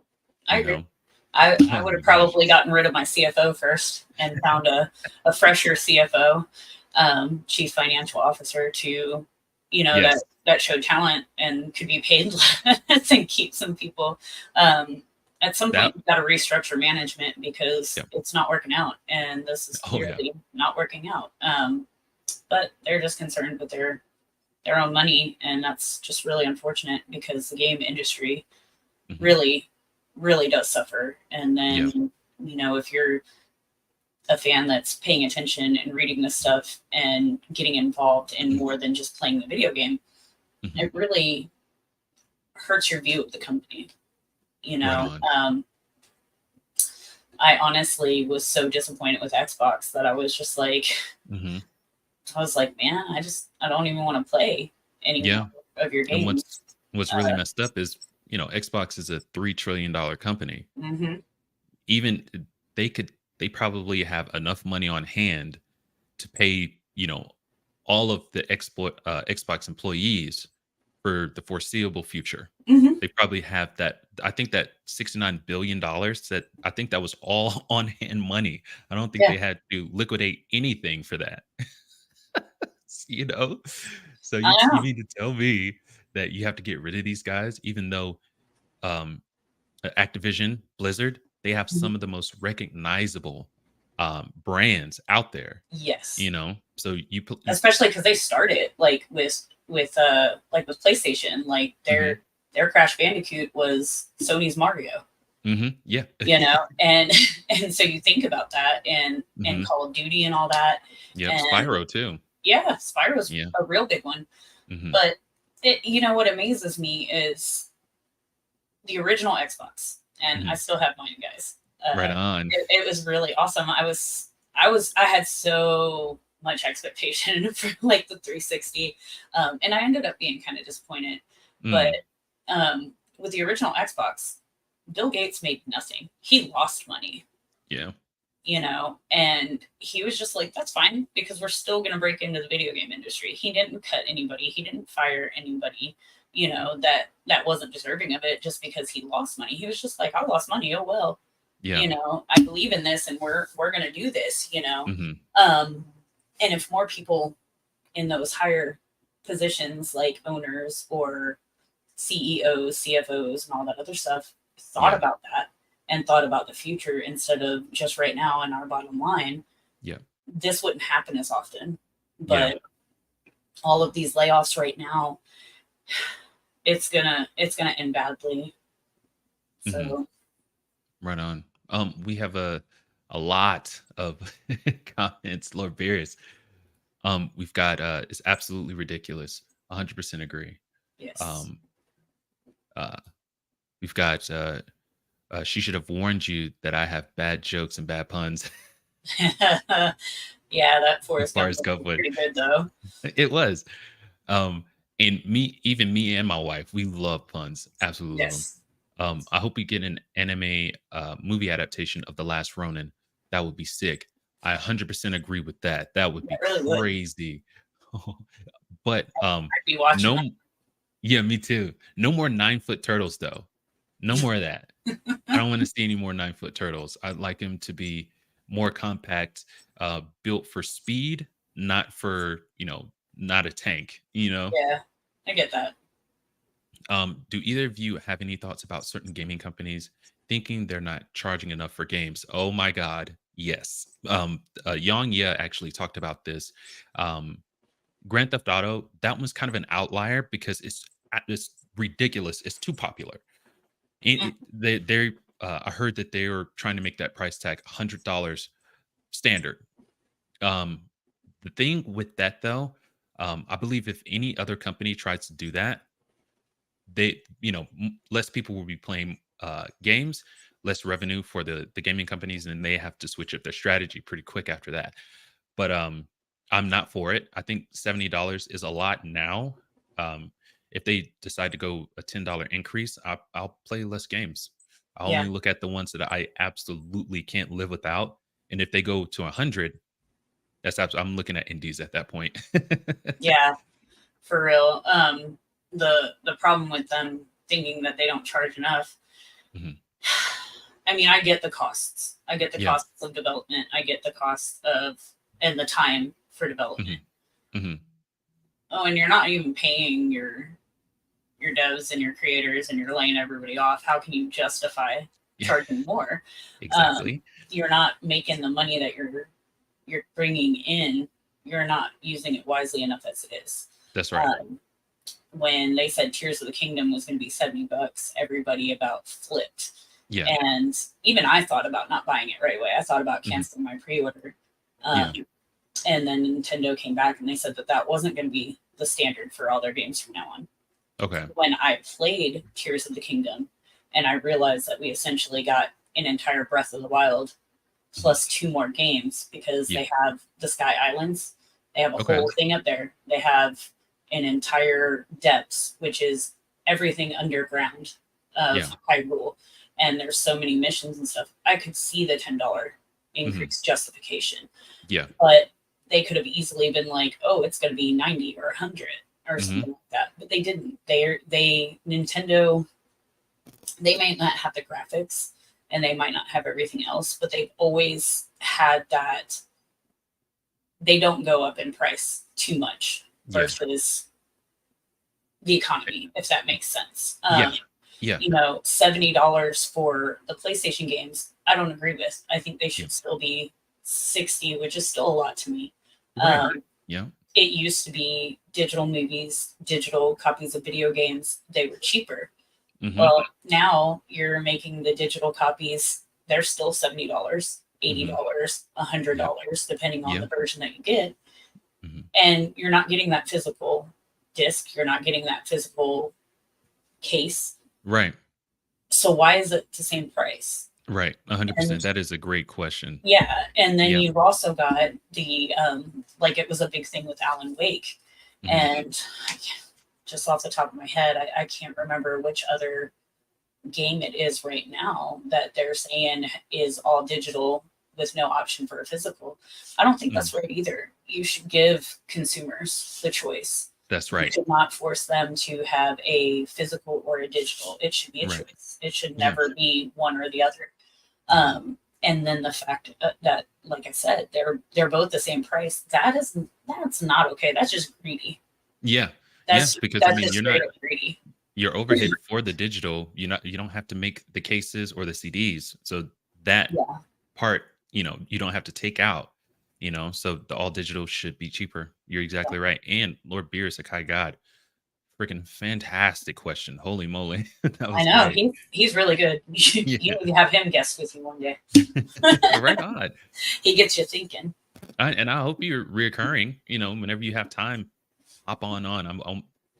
I You agree. know? I Oh would my have gosh. probably gotten rid of my CFO first and found a fresher CFO, chief financial officer, to Yes. that showed talent and could be paid less and keep some people. At some That. point, you've got to restructure management because Yeah. it's not working out, and this is Oh yeah. clearly not working out. But they're just concerned with their own money, and that's just really unfortunate because the game industry Hmm. really, really does suffer. And Yeah. then, if you're a fan that's paying attention and reading this stuff and getting involved in more than just playing the video game, Hmm. it really hurts your view of the company. You Right know, on. I honestly was so disappointed with Xbox that Hmm. I was like, man, I don't even want to play any more Yeah. of your And games. what's really messed up is, Xbox is a $3 trillion company. Mm-hmm. Even they could they probably have enough money on hand to pay, all of the Xbox employees for the foreseeable future. Mm-hmm. They probably have that. I think that $69 billion, that I think that was all on hand money. I don't think Yeah, they had to liquidate anything for that. you know? So I you know. mean to tell me that you have to get rid of these guys, even though um Activision, Blizzard, they have Mhm. some of the most recognizable brands out there, Yes. So Especially because they started with PlayStation. Like Mhm. their Crash Bandicoot was Sony's Mario, Mhm. Yeah. and and so you think about that and Mhm. Call of Duty and all that, Yep, and Spyro too. yeah, Spyro's Yeah. a real big one. Mhm. But what amazes me is the original Xbox, and I Mhm. still have mine, guys. Right on. It was really awesome. I had so much expectation for like the 360. And I ended up being kind of disappointed. But Mm, with the original Xbox, Bill Gates made nothing. He lost money, yeah. and he was just like, that's fine because we're still going to break into the video game industry. He didn't cut anybody. He didn't fire anybody, that wasn't deserving of it just because he lost money. He was just like, I lost money. Oh, well, Yeah. I believe in this and we're going to do this. Hmm. And if more people in those higher positions like owners or CEOs, CFOs, and all that other stuff thought Yeah. about that and thought about the future instead of just right now and our bottom line, Yeah. this wouldn't happen as often. Yeah. But all of these layoffs right now, it's gonna end badly. Hmm. So Right on. We have a lot of comments, Lord Beerus. We've got it's absolutely ridiculous. 100% agree. yes. Um, uh, we've got she should have warned you that I have bad jokes and bad puns. Yeah, that As Forrest far Gump as was Gulfwood, pretty good though. it was. Um, and even me and my wife, we love puns. Absolutely love them. Yes. I hope we get an anime movie adaptation of The Last Ronin. That would be sick. I 100% agree with that. That would That be really would. crazy. But I'd be watching no, that. yeah, me too. No more 9 foot turtles though. No more of that. I don't want to see any more 9 foot turtles. I'd like him to be more compact, built for speed, not for not a tank. Yeah, I get that. Do either of you have any thoughts about certain gaming companies thinking they're not charging enough for games? Oh my God, yes. Yang Ye actually talked about this. Um, Grand Theft Auto, that was kind of an outlier because it's ridiculous. It's too popular. I heard that they were trying to make that price tag $100 standard. Um, the thing with that though, I believe if any other company tries to do that, less people will be playing games, less revenue for the gaming companies, and they have to switch up their strategy pretty quick after that. But I'm not for it. I think $70 is a lot now. um if they decide to go a $10 increase, I'll play less games. I'll Yeah. only look at the ones that I absolutely can't live without. And if they go to 100, I'm looking at indies at that point. Yeah, for real. The problem with them thinking that they don't charge enough. Mhm. I mean, I get the costs. I get the Yeah. costs of development. I get the cost of and the time for development. Hmm. Hmm. Oh, and you're not even paying your devs and your creators, and you're laying everybody off. How can you justify Yeah. charging more? Um, Exactly. you're not making the money that you're bringing in. You're not using it wisely enough as it is. That's right. Um, when they said Tears of the Kingdom was going to be $70, everybody about flipped. Yeah. And even I thought about not buying it right away. I thought about Hmm. canceling my pre-order. Yeah. And then Nintendo came back and they said that that wasn't going to be the standard for all their games from now on. Okay. When I played Tears of the Kingdom and I realized that we essentially got an entire Breath of the Wild plus two more games because Yeah. they have the Sky Islands. They have a Okay. whole thing up there. They have an entire depths, which is everything underground of Yeah. Hyrule. And there's so many missions and stuff. I could see the $10 Hmm. increase justification, Yeah. but they could have easily been like, "Oh, it's going to be 90 or 100 or Hmm. something like that." But they didn't. They Nintendo, they might not have the graphics and they might not have everything else, but they've always had that. They don't go up in price too much Yeah. versus the economy, if that makes sense. Yeah. Yeah. $70 for the PlayStation games, I don't agree with. I think they Yeah. should still be 60, which is still a lot to me. Right. Um, Yeah. it used to be digital movies, digital copies of video games, they were cheaper. Hmm. Well, now you're making the digital copies, they're still $70, Hmm. $80, Yeah. $100, depending on Yeah. the version that you get. Hmm. And you're not getting that physical disc, you're not getting that physical case. Right. So why is it the same price? Right. 100%. And That is a great question. yeah, and then Yeah. you've also got the like it was a big thing with Alan Wake, Hmm. and just off the top of my head, I can't remember which other game it is right now that they're saying is all digital with no option for a physical. I don't think Mm, that's right either. You should give consumers the choice. that's You right. should not force them to have a physical or a digital. It should be a Right. choice. It should Yeah. never be one or the other. And then the fact that, like I said, they're both the same price. That's not okay. That's just greedy. Yeah. Yeah. That's Because I that's mean, just you're straight not up greedy. your overhead for the digital, you don't have to make the cases or the CDs. So that Yeah, part, you don't have to take out, so the all digital should be cheaper. You're exactly right. And Lord Beer is a Kai God. Freaking fantastic question. Holy moly. That I was know great. he's really good. You Yeah. need to have him guest with you one day. Right on. He gets you thinking. And I hope you're reoccurring, whenever you have time, hop on.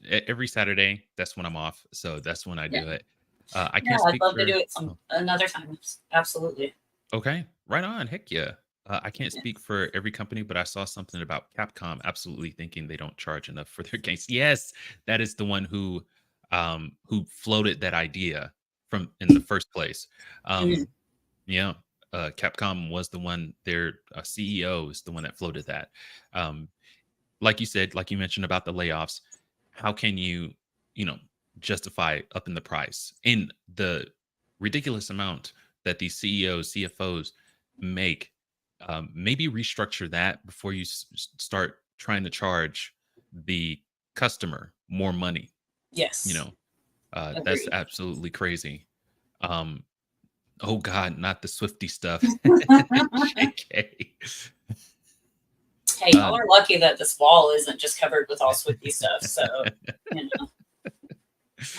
Every Saturday. That's when I'm off. So that's when I Yeah, do it. I yeah. can't I'd speak love to do for, it some oh, another time. Absolutely. okay. Right on. Heck yeah. I can't Yeah. speak for every company, but I saw something about Capcom absolutely thinking they don't charge enough for their games. Yes, that is the one who floated that idea from in the first place. Mhm. Um, yeah, Capcom was the one. Their CEO is the one that floated that. Um, like you said, like you mentioned about the layoffs, how can you know, justify up in the price in the ridiculous amount that these CEOs, CFOs make? Maybe restructure that before you start trying to charge the customer more money. You Yes. know, that's Agreed. absolutely crazy. Um, oh God, not the Swifty stuff. JK. Hey, y'all Uh, are lucky that this wall isn't just covered with all Swifty stuff. So, you know,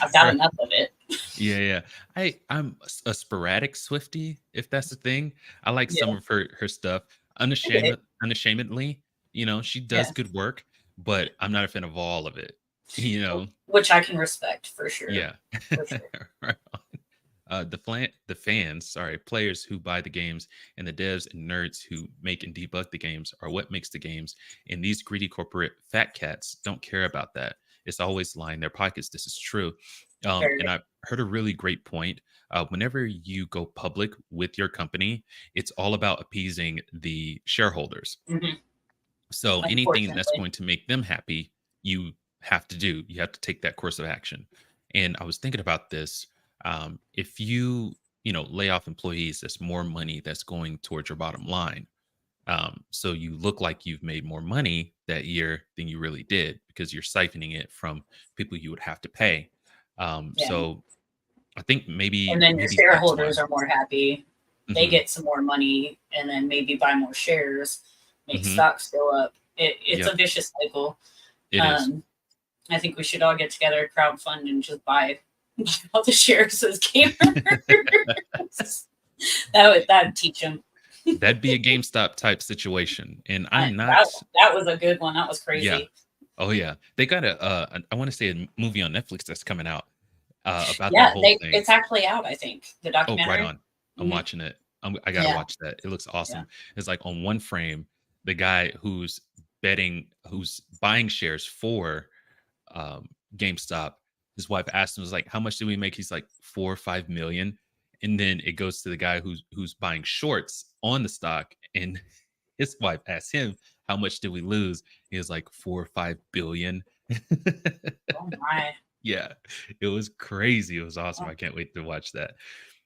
I've got right. enough of it. Yeah, yeah. I'm a sporadic Swiftie, if that's the thing. I like some Yeah. of her stuff. Okay. Unashamedly, she does Yeah. good work, but I'm not a fan of all of it. You know? Which I can respect for sure. Yeah. For sure. Right on. The fans, sorry, players who buy the games and the devs and nerds who make and debug the games are what makes the games. And these greedy corporate fat cats don't care about that. It's always line their pockets. This is true. And Very. I heard a really great point. Whenever you go public with your company, it's all about appeasing the shareholders. Mhm. So anything that's Unfortunately. going to make them happy, you have to do. You have to take that course of action. And I was thinking about this. If you lay off employees, that's more money that's going towards your bottom line. So you look like you've made more money that year than you really did because you're siphoning it from people you would have to pay. Yeah. So I think And maybe then your maybe that's why. shareholders are more happy. They Hmm. get some more money and then maybe buy more shares, make Hmm. stocks go up. It's Yep, a vicious cycle. it is. Um, I think we should all get together, crowdfund, and just buy all the shares as gamers. That'd teach them. That'd be a GameStop type situation, and I'm That not. that was a good one. That was Yeah. crazy. Oh yeah. They got I want to say a movie on Netflix that's coming out about that Yeah, whole they thing. it's actually out. I think the Oh, right documentary. on. I'm Hmm. watching it. I got to Yeah, watch that. It looks yeah, awesome. It's like on one frame, the guy who's buying shares for GameStop, his wife asked him, was like, "How much do we make?" He's like, 4 or 5 million. And then it goes to the guy who's buying shorts on the stock, and his wife asked him, "How much did we lose?" He was like 4 or 5 billion. oh my. Yeah, it was crazy. It was awesome. Oh. I can't wait to watch that.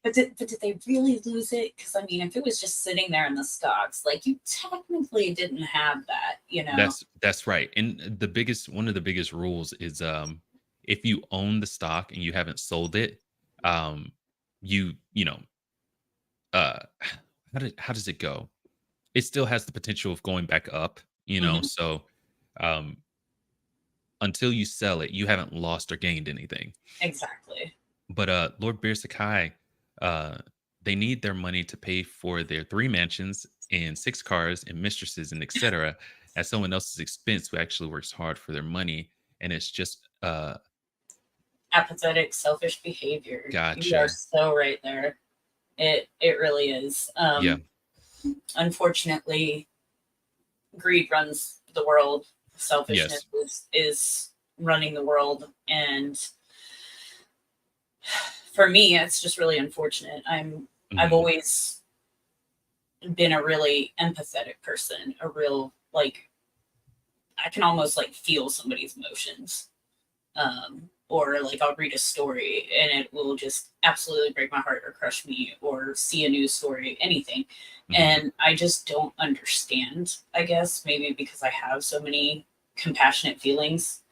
But did they really lose it? Because I mean, if it was just sitting there in the stocks, like you technically didn't have that, you know? That's right. And one of the biggest rules is if you own the stock and you haven't sold it, um you know how does it go? It still has the potential of going back up, Hmm. so um until you sell it, you haven't lost or gained anything. Exactly. But Lord Beer Sakai, uh they need their money to pay for their 3 mansions and 6 cars and mistresses and etc. at someone else's expense who actually works hard for their money. And it's just Apathetic, selfish behavior. You are gotcha. so right there. It really is. Yeah. Unfortunately, greed runs the world. Selfishness Yes. is running the world, and for me, it's just really unfortunate. I've Mhm. always been a really empathetic person, a real like I can almost like feel somebody's emotions. Or like I'll read a story and it will just absolutely break my heart or crush me, or see a news story, anything. Mhm. And I just don't understand, I guess, maybe because I have so many compassionate feelings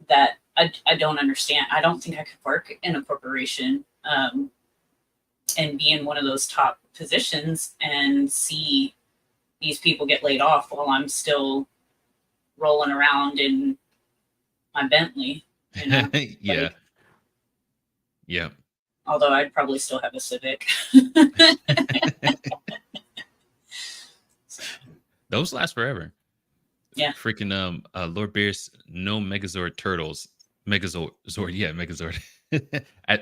that I don't understand. I don't think I could work in a corporation and be in one of those top positions and see these people get laid off while I'm still rolling around in my Bentley, you know? Yeah. Like, Yeah. although I'd probably still have a Civic. So, Those last forever. yeah, Freaking Lord Beerus, no Megazord turtles. Megazord, yeah, Megazord.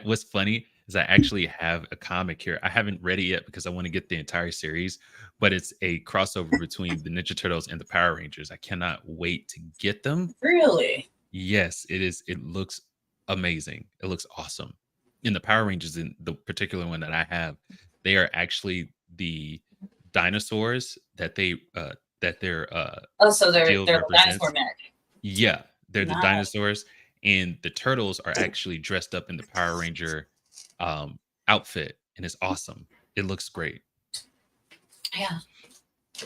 What's funny is I actually have a comic here. I haven't read it yet because I want to get the entire series, but it's a crossover between the Ninja Turtles and the Power Rangers. I cannot wait to get them. really. Yes, it is. It looks amazing. It looks awesome. In the Power Rangers, in the particular one that I have, they are actually the dinosaurs that their Oh, so deal they're the dinosaur represents. mech. Yeah, they're the Nice. dinosaurs, and the turtles are actually dressed up in the Power Ranger um, outfit, and it's awesome. It looks great. Yeah,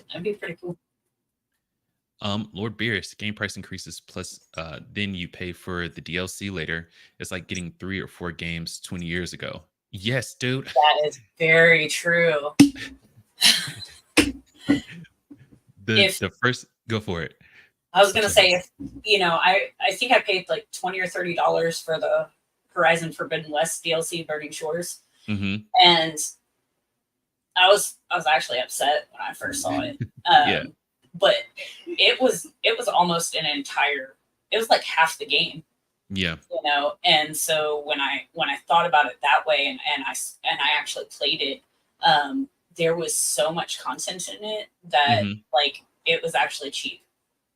that'd be pretty cool. Lord Beerus, game price increases plus then you pay for the DLC later. It's like getting 3 or 4 games 20 years ago. Yes, dude. That is very true. The If the first go for it. I was I'm gonna sorry. say, if I think I paid like $20 or $30 for the Horizon Forbidden West DLC, Burning Shores, Hmm. and I was actually upset when I first saw it. Yeah. But it was almost an entire. It was like half the game, Yeah. And so when I thought about it that way, and I actually played it, there was so much content in it that Hmm. like it was actually cheap.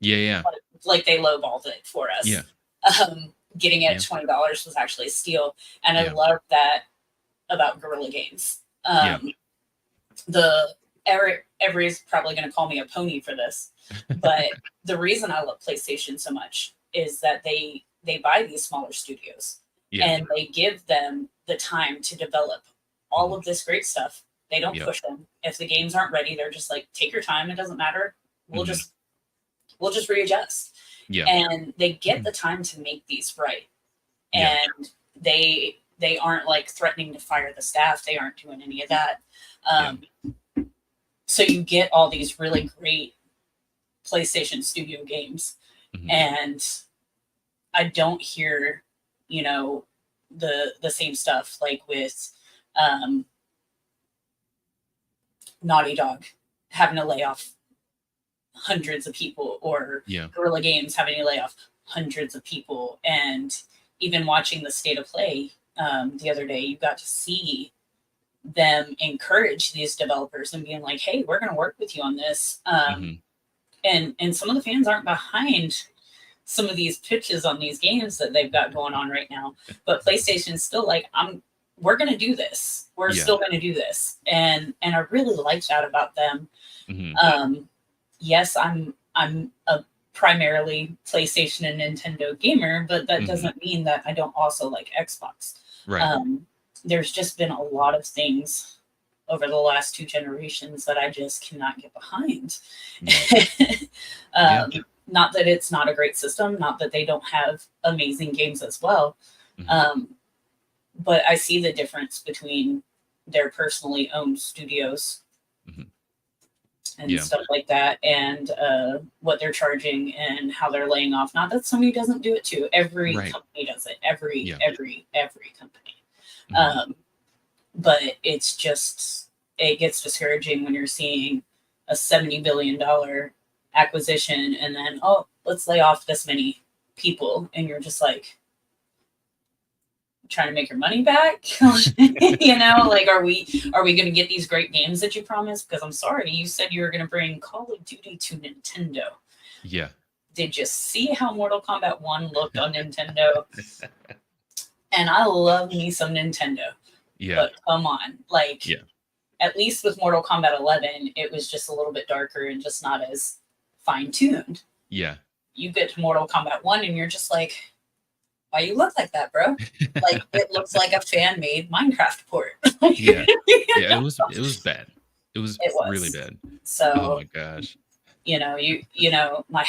Yeah. Yeah. Like they lowballed it for Yeah. us. Getting it at Yeah. $20 was actually a steal, and I Yeah. love that about Guerrilla Games. Yeah. The Everybody's probably going to call me a pony for this, but the reason I love PlayStation so much is that they buy these smaller studios Yeah. and they give them the time to develop all Hmm. of this great stuff. They don't Yep. push them. If the games aren't ready, they're just like, take your time. It doesn't matter. We'll Hmm. just we'll just readjust. Yeah. And they get the time to make these right. Yeah. And they aren't like threatening to fire the staff. They aren't doing any of that. Yeah. Um, so you get all these really great PlayStation Studio games, Hmm. and I don't hear, you know, the same stuff like with um, Naughty Dog having to lay off hundreds of people, or Yeah. Guerrilla Games having to lay off hundreds of people, and even watching the state of play the other day, you got to see them encourage these developers and being like, "Hey, we're going to work with you on this." Hmm. And some of the fans aren't behind some of these pitches on these games that they've got going on right now. But PlayStation's still like, we're gonna do this. We're Yeah. still gonna do this. And I really like that about them. Hmm. Um yes, I'm a primarily PlayStation and Nintendo gamer, but that Hmm. doesn't mean that I don't also like Xbox. Right. Um there's just been a lot of things over the last two generations that I just cannot get behind. Yeah. Yeah. um, Not that it's not a great system, not that they don't have amazing games as well, Hmm. um, but I see the difference between their personally owned studios Hmm. and Yeah. stuff like that, and what they're charging and how they're laying off. Not that somebody doesn't do it too. Every Right. company does it. Every Yeah. every every company. Hmm. Um, but it's just it gets discouraging when you're seeing a $70 billion acquisition and then, oh, let's lay off this many people, and you're just like, trying to make your money back? You know, like are we going to get these great games that you promised? Because I'm sorry, you said you were going to bring Call of Duty to Nintendo. Yeah. Did you see how Mortal Kombat 1 looked on Nintendo? And I love me some Nintendo, Yeah. but come on, like Yeah. at least with Mortal Kombat 11, it was just a little bit darker and just not as fine tuned. Yeah. You get to Mortal Kombat 1 and you're just like, why you look like that, bro? Like it looks like a fan made Minecraft port. Yeah. You Yeah. know? It was bad. It was It really was. bad. Oh So, my gosh. my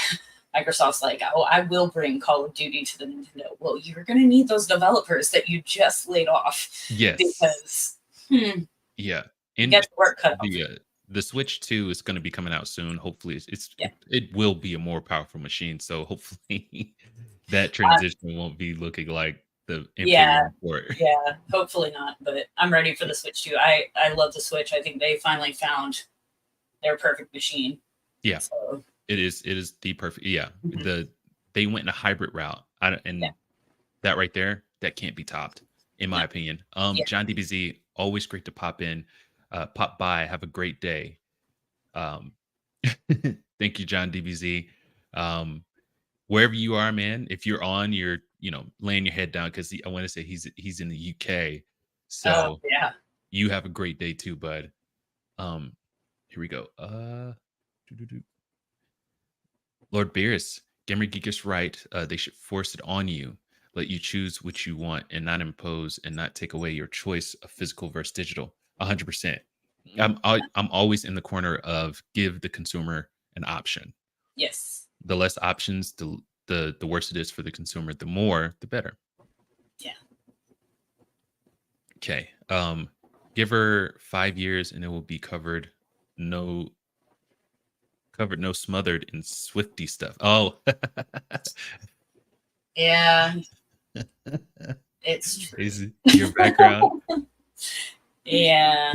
Microsoft's like, oh, I will bring Call of Duty to the Nintendo. Well, you're going to need those developers that you just laid off Yes. because Yeah. you And get the work cut off. the Switch 2 is going to be coming out soon. Hopefully, Yeah. it will be a more powerful machine. So hopefully, that Uh, transition won't be looking like the yeah. MP1 port. Yeah. Hopefully not, but I'm ready for the Switch too. I love the Switch. I think they finally found their perfect machine. Yeah, So, it is. It is the perfect. Yeah, mhm. they went in a hybrid route, Yeah. and that right there, that can't be topped, in No. my opinion. Yeah. John DBZ, always great to pop in, pop by. Have a great day. Um, thank you, John DBZ. Um, wherever you are, man, if you're on, you're laying your head down because I want to say he's in the UK, Oh, so yeah. you have a great day too, bud. Um, here we go. Doo-doo-doo. Lord Beerus, Gamer Geek is right. They should force it on you, let you choose what you want, and not impose and not take away your choice of physical versus digital. 100%. I'm always in the corner of give the consumer an option. Yes. The less options, the worse it is for the consumer. The more, the better. Yeah. Okay. Give her 5 years and it will be covered. No smothered in Swifty stuff. Oh. Yeah. It's true. Is your background? Yeah.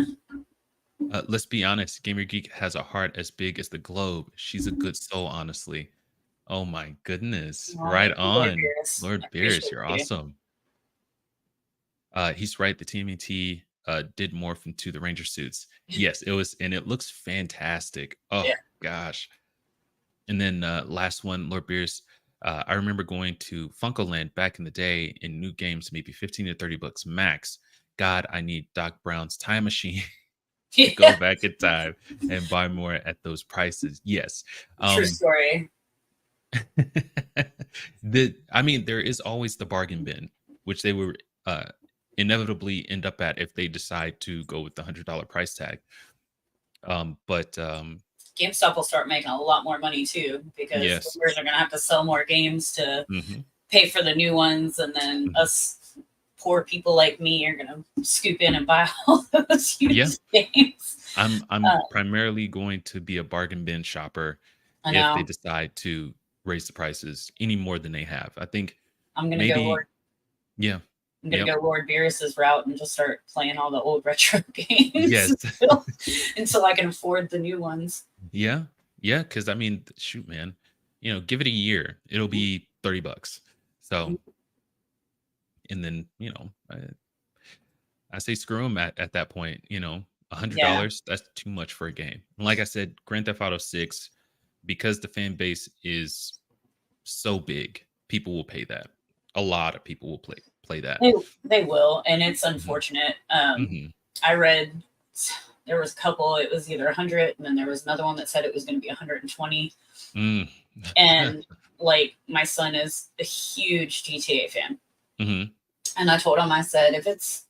Let's be honest. Gamer Geek has a heart as big as the globe. She's a good soul, honestly. Oh my goodness. Well, Right thank you, Lord on. Beerus. I Lord Beerus, appreciate you're you. awesome. He's right. The TMNT did morph into the Ranger suits. Yes, it was, and it looks fantastic. Oh Yeah. gosh. And then last one, Lord Beers. I remember going to Funkoland back in the day in new games, maybe 15 to 30 bucks max. God, I need Doc Brown's time machine to go Yeah. back in time and buy more at those prices. Yes. True story. I mean, there is always the bargain bin, which they will inevitably end up at if they decide to go with the $100 price tag. But GameStop will start making a lot more money too because yes. stores are going to have to sell more games to Mm-hmm. pay for the new ones, and then us poor people like me are going to scoop in and buy all those used games. I'm primarily going to be a bargain bin shopper I if they know. decide to raise the prices any more than they have. I think I'm going to go maybe Lord. yeah. I'm going to Yep. go Lord Beerus's route and just start playing all the old retro games Yes. until I can afford the new ones. Yeah. Yeah, because I mean, shoot, man, give it a year. It'll be $30. So, and then, I say screw them at that point, Yeah. $100, that's too much for a game. And like I said, Grand Theft Auto 6, because the fan base is so big, people will pay that. A lot of people will play that. They will, and it's Mhm. unfortunate. Mhm. I read there was a couple. It was either 100, and then there was another one that said it was going to be 120. Mm. And like my son is a huge GTA fan, Mhm. and I told him, I said, if it's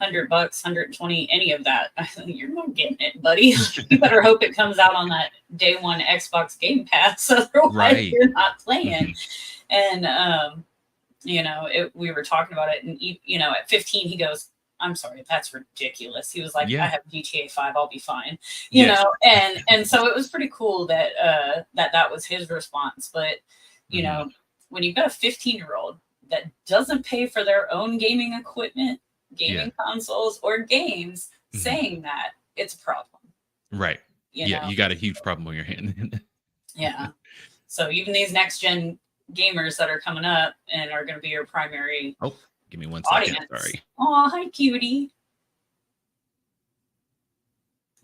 $100, 120, any of that, I said, you're not getting it, buddy. You better hope it comes out on that day one Xbox Game Pass, otherwise Right. you're not playing. Mhm. And we were talking about it, and at 15, he goes, I'm sorry, that's ridiculous. He was like, I Yeah. have GTA 5, I'll be fine. Yes. And so it was pretty cool that that was his response. But Mhm. when you've got a 15-year-old that doesn't pay for their own gaming equipment, Yeah. gaming consoles, or games, Mhm. saying that, it's a problem. Right. You Yeah, know? you got a huge problem on your hand. Yeah. So even these next gen gamers that are coming up and are going to be your primary Oh. Give me 1 second. Audience. Sorry. Oh, hi, cutie.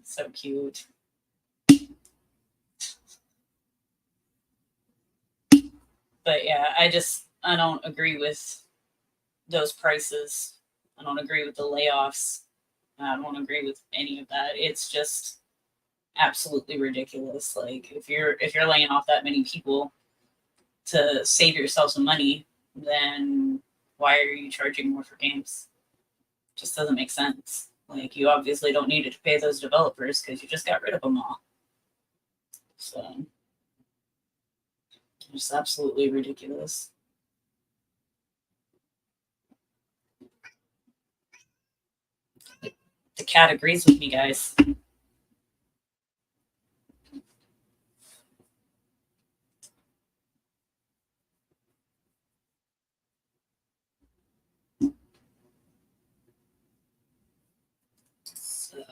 So cute. But yeah, I don't agree with those prices. I don't agree with the layoffs. I don't agree with any of that. It's just absolutely ridiculous. Like if you're laying off that many people to save yourself some money, then why are you charging more for games? Just doesn't make sense. Like you obviously don't need to pay those developers because you just got rid of them all. So it's absolutely ridiculous. The cat agrees with me, guys. So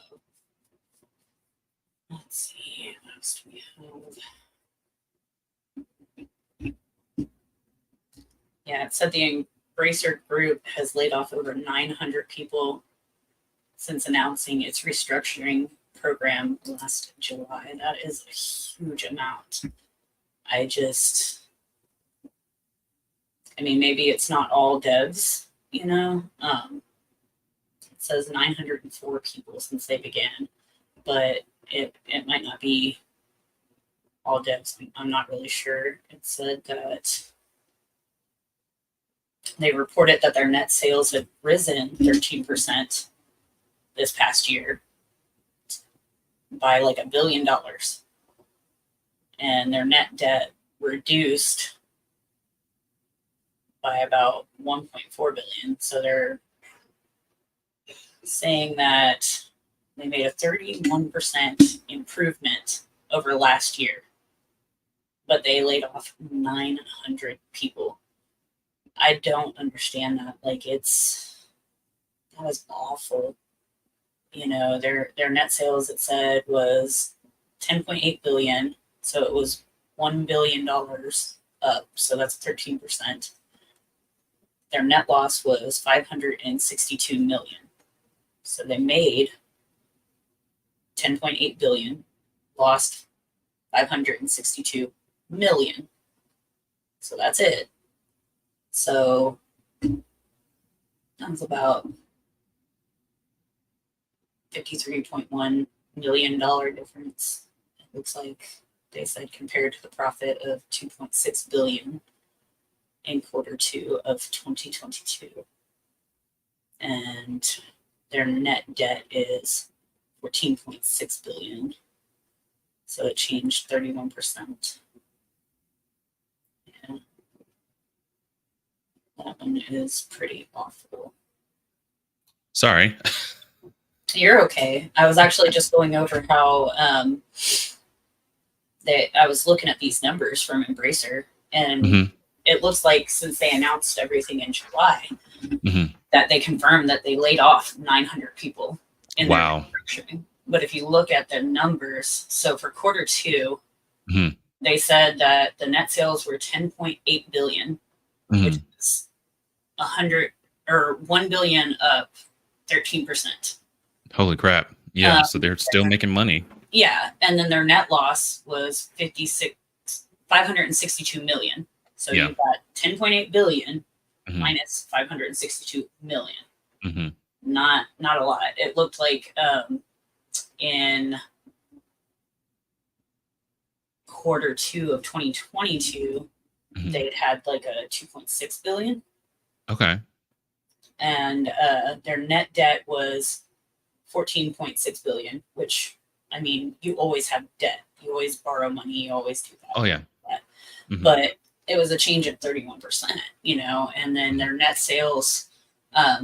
let's see what else do we have. Yeah, it said the Embracer Group has laid off over 900 people since announcing its restructuring program last July. That is a huge amount. I mean, maybe it's not all devs, you know. It says 904 people since they began, but it might not be all devs. I'm not really sure. It said that they reported that their net sales had risen 13% this past year by like $1 billion, and their net debt reduced by about 1.4 billion. So they're saying that they made a 31% improvement over last year, but they laid off 900 people. I don't understand that. Like that was awful. You know, their net sales, it said, was 10.8 billion. So it was $1 billion up. So that's 13%. Their net loss was 562 million. So they made 10.8 billion, lost 562 million. So that's it. So that's about $53.1 million difference. It looks like they said, compared to the profit of 2.6 billion in Q2 of 2022. And their net debt is 14.6 billion. So it changed 31%. Yeah. That one is pretty awful. Sorry. You're okay. I was actually just going over how I was looking at these numbers from Embracer, and it looks like since they announced everything in July, that they confirmed that they laid off 900 people in their restructuring. But if you look at the numbers, so for Q2, they said that the net sales were 10.8 billion, which is 1 billion up 13%. Holy crap. Yeah, so they're still making money. Yeah, and then their net loss was 562 million. So you've got 10.8 billion minus 562 million. Not a lot. It looked like in Q2 of 2022, they'd had like a 2.6 billion. Okay. And their net debt was 14.6 billion, which, I mean, you always have debt. You always borrow money. You always do that. Oh, yeah. But it was a change of 31%, you know, and then their net sales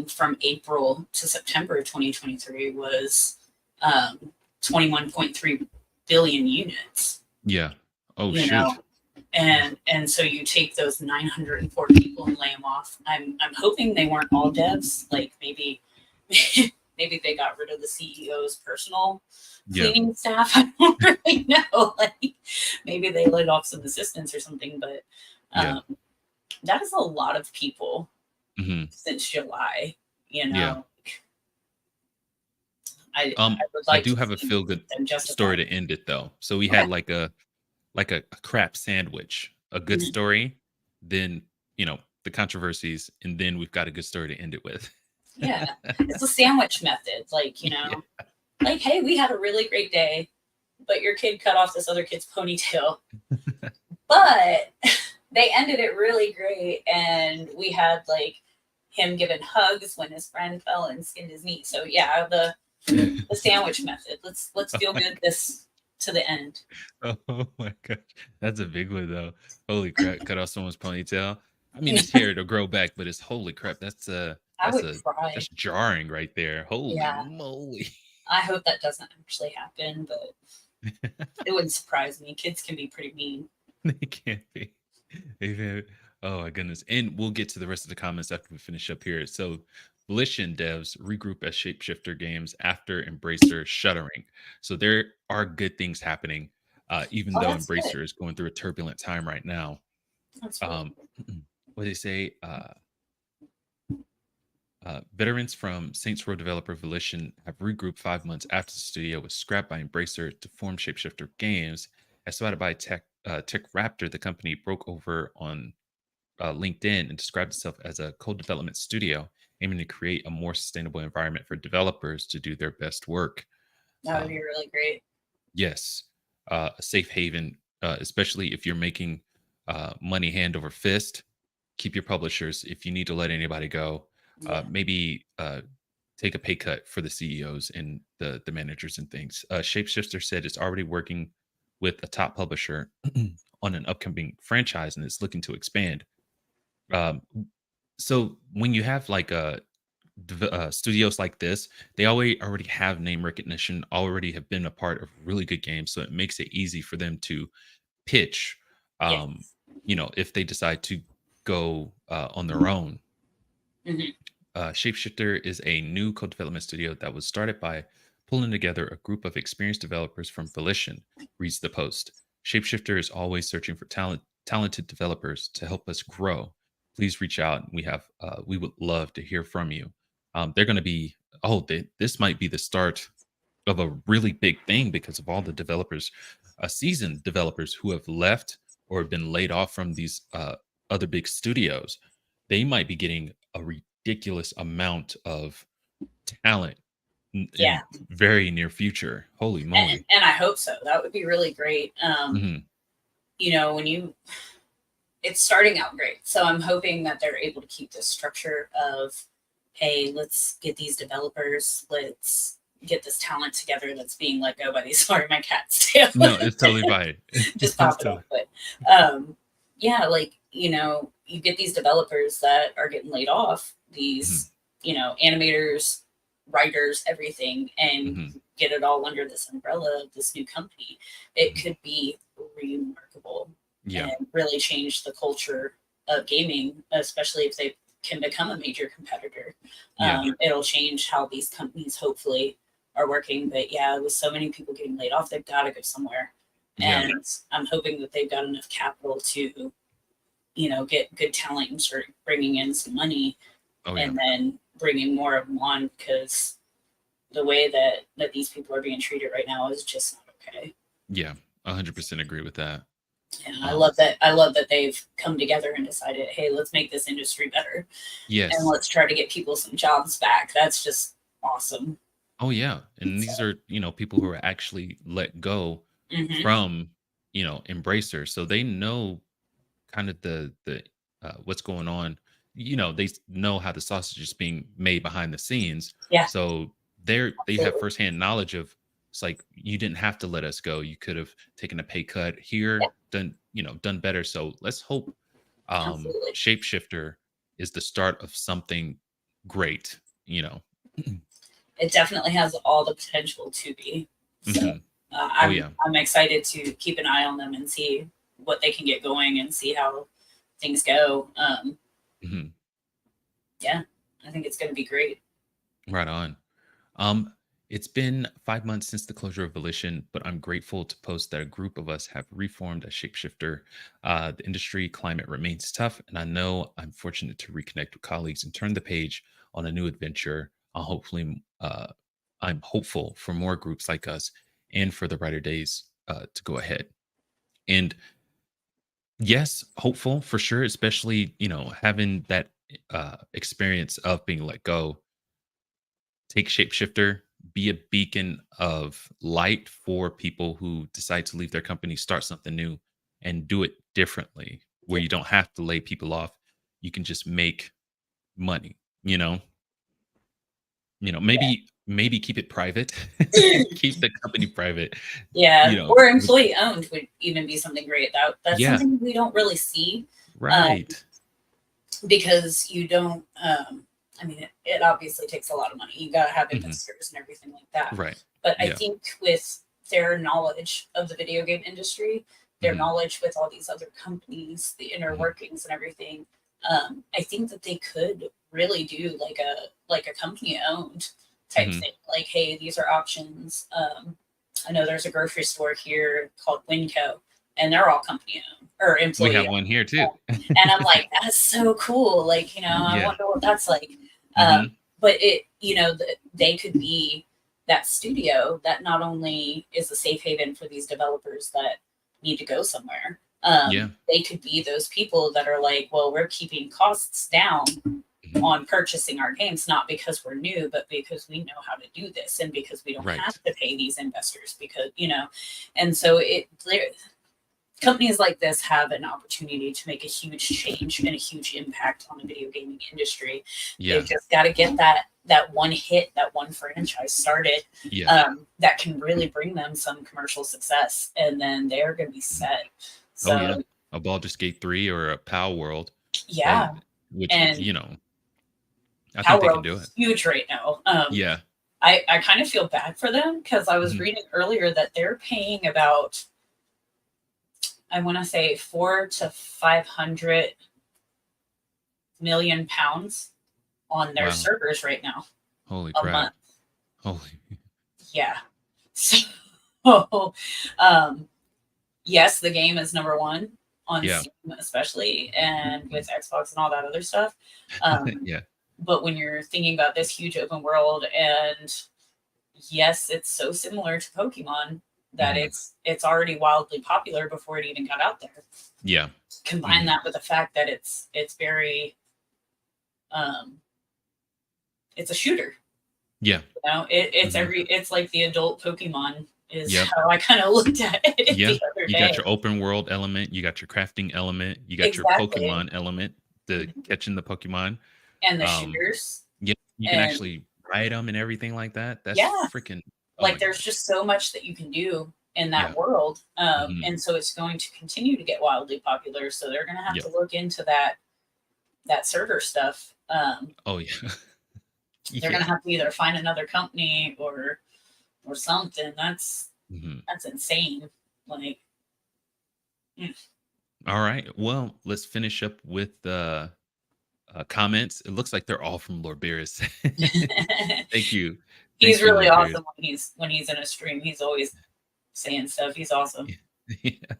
from April to September of 2023 was 21.3 billion units. Yeah. Oh, you shoot. know? And so you take those 904 people and lay them off. I'm hoping they weren't all devs. Like maybe they got rid of the CEO's personal cleaning staff. I don't really know. Like maybe they laid off some assistants or something. But that is a lot of people Hmm. since July. You Yeah. know, I would I like do to have a see feel good them justify story it. to end it though. So we Okay. had a crap sandwich, a good Mhm. story, then the controversies, and then we've got a good story to end it with. Yeah, it's a sandwich method. Yeah. Like, hey, we had a really great day, but your kid cut off this other kid's ponytail. But they ended it really great, and we had like him giving hugs when his friend fell and skinned his knee. So yeah, the sandwich method. Let's Oh feel my good this to the end. Oh my gosh. That's a big one though. Holy crap, cut off someone's ponytail. I mean, his hair to grow back, but it's holy crap. I would That's cry. jarring right there. Holy Yeah, moly. I hope that doesn't actually happen, but it wouldn't surprise me. Kids can be pretty mean. They can't be. They Oh my goodness. And we'll get to the rest of the comments after we finish up here. So Volition devs regroup as shapeshifter games after Embracer shuttering. So there are good things happening, even Oh, though that's good. Embracer is going through a turbulent time right now. That's really Um, what do they say? Veterans from Saints Row developer Volition have regrouped 5 months after the studio was scrapped by Embracer to form Shapeshifter Games. As spotted by Tech Raptor, the company broke over on LinkedIn and described itself as a co-development studio aiming to create a more sustainable environment for developers to do their best work. that would be Um, really great. yes, a safe haven, especially if you're making money hand over fist. Keep your publishers. If you need to let anybody go, Yeah. maybe take a pay cut for the CEOs and the managers and things. Shapeshifter said it's already working with a top publisher on an upcoming franchise and it's looking to expand. Um, so when you have like studios like this, they already have name recognition, already have been a part of really good games, so it makes it easy for them to pitch. Um, Yes. if they decide to go on their own. Hmm. Shapeshifter is a new co-development studio that was started by pulling together a group of experienced developers from Volition, reads the Post. Shapeshifter is always searching for talented developers to help us grow. Please reach out. We would love to hear from you. They're going to be this might be the start of a really big thing because of all the developers, seasoned developers who have left or have been laid off from these other big studios. They might be getting a ridiculous amount of talent Yeah, in very near future. Holy moly. and I hope so. That would be really great. Hmm. When it's starting out great, so I'm hoping that they're able to keep this structure of, hey, let's get these developers, let's get this talent together that's being let go by these. Sorry, my cat's tail No, it's totally fine. just It's popping up. totally But yeah, you get these developers that are getting laid off, Mhm, these animators, writers, everything, and mhm, get it all under this umbrella of this new company. It mhm. could be remarkable Yeah, and really change the culture of gaming, especially if they can become a major competitor. yeah, It'll change how these companies hopefully are working. But yeah, with so many people getting laid off, they've got to go somewhere. yeah. And I'm hoping that they've got enough capital to, get good talent and start bringing in some money, Oh yeah, and then bringing more of them on, because the way that these people are being treated right now is just not okay. yeah. 100% agree with that. And I Um, love that. I love that they've come together and decided, hey, let's make this industry better, and yes. let's try to get people some jobs back. That's just awesome. Oh yeah. And So, these are, people who are actually let go hmm. from, Embracer. So they know kind of the what's going on. They know how the sausage is being made behind the scenes. Yeah, So they have absolutely. firsthand knowledge of it's like you didn't have to let us go. You could have taken a pay cut Yeah, here, done better. So let's hope absolutely. Shapeshifter is the start of something great, It definitely has all the potential to be. So Mhm. Oh I'm yeah. I'm excited to keep an eye on them and see what they can get going and see how things go. Mhm. Yeah, I think it's going to be great. Right on. Um, It's been 5 months since the closure of Volition, but I'm grateful to post that a group of us have reformed as Shapeshifter. The industry climate remains tough, and I know I'm fortunate to reconnect with colleagues and turn the page on a new adventure. I'm hopeful for more groups like us and for the brighter days to go ahead. And yes, hopeful for sure, especially having that experience of being let go. Take Shapeshifter, be a beacon of light for people who decide to leave their company, start something new, and do it differently, where Yeah. you don't have to lay people off. You can just make money, you know? Maybe keep it private. Yeah. Keep the company private, you Yeah, know? or With employee owned would even be something great. That's Yeah, something we don't really see, um, right. because you don't. I mean, it obviously takes a lot of money. You got to have Mhm, investors and everything like that. right. But I Yeah. think with their knowledge of the video game industry, their Mhm, knowledge with all these other companies, the inner mhm, workings and everything, I think that they could really do like a company owned type mhm. thing. Like, hey, these are options. I know there's a grocery store here called Winco, and they're all company owned or We employee have owned. one here too. And I'm like, that's so cool. Like, I Yeah. wonder what that's like. Mhm. But they could be that studio that not only is a safe haven for these developers that need to go somewhere. Yeah. They could be those people that are like, well, we're keeping costs down Mhm. on purchasing our games, not because we're new, but because we know how to do this and because we don't have Right. to pay these investors and so companies like this have an opportunity to make a huge change and a huge impact on the video gaming industry. They've Yeah. just got to get that one hit, that one franchise started, Yeah. that can really bring them some commercial success, and then they're going to be Mhm. set. Oh, yeah. So A Baldur's Gate 3 or a Pal World, yeah, they which, and I think Power they can World do it. is huge right now. Yeah. I kind of feel bad for them because I was Mhm. reading earlier that they're paying about, I want to say, 400 to 500 million pounds on their Wow. servers right now Holy a crap. month. Holy Yeah. So, um, yes, the game is number one on Yeah. Steam, especially, and Mhm. with Xbox and all that other stuff. Um, Yeah. but when you're thinking about this huge open world, and yes, it's so similar to Pokemon that Mhm. it's already wildly popular before it even got out there. Yeah. Combine Mhm. that with the fact that it's very um, it's a shooter. Yeah. Mhm. It's like the adult Pokemon is Yep. how I kind of looked at it Yeah. the other You got day. your open world element, you got your crafting element, you got your Exactly. Pokemon element, the catching the Pokemon. And the Um, shooters, yeah, you can and actually ride them and everything like that. That's yeah, freaking oh like my there's gosh. just so much that you can do in Yeah. that world. Mhm. And so it's going to continue to get wildly popular. So they're going to have Yep. to look into that server stuff. Oh, yeah. They're going Yeah. to have to either find another company or something. Mhm. That's insane. Like, mm, Alright. Well, let's finish up with the, comments. It looks like they're all from Lord Beerus. Thank you. he's Thank you, really Lord Beerus. awesome when he's in a stream. He's always saying stuff. He's awesome. Yeah.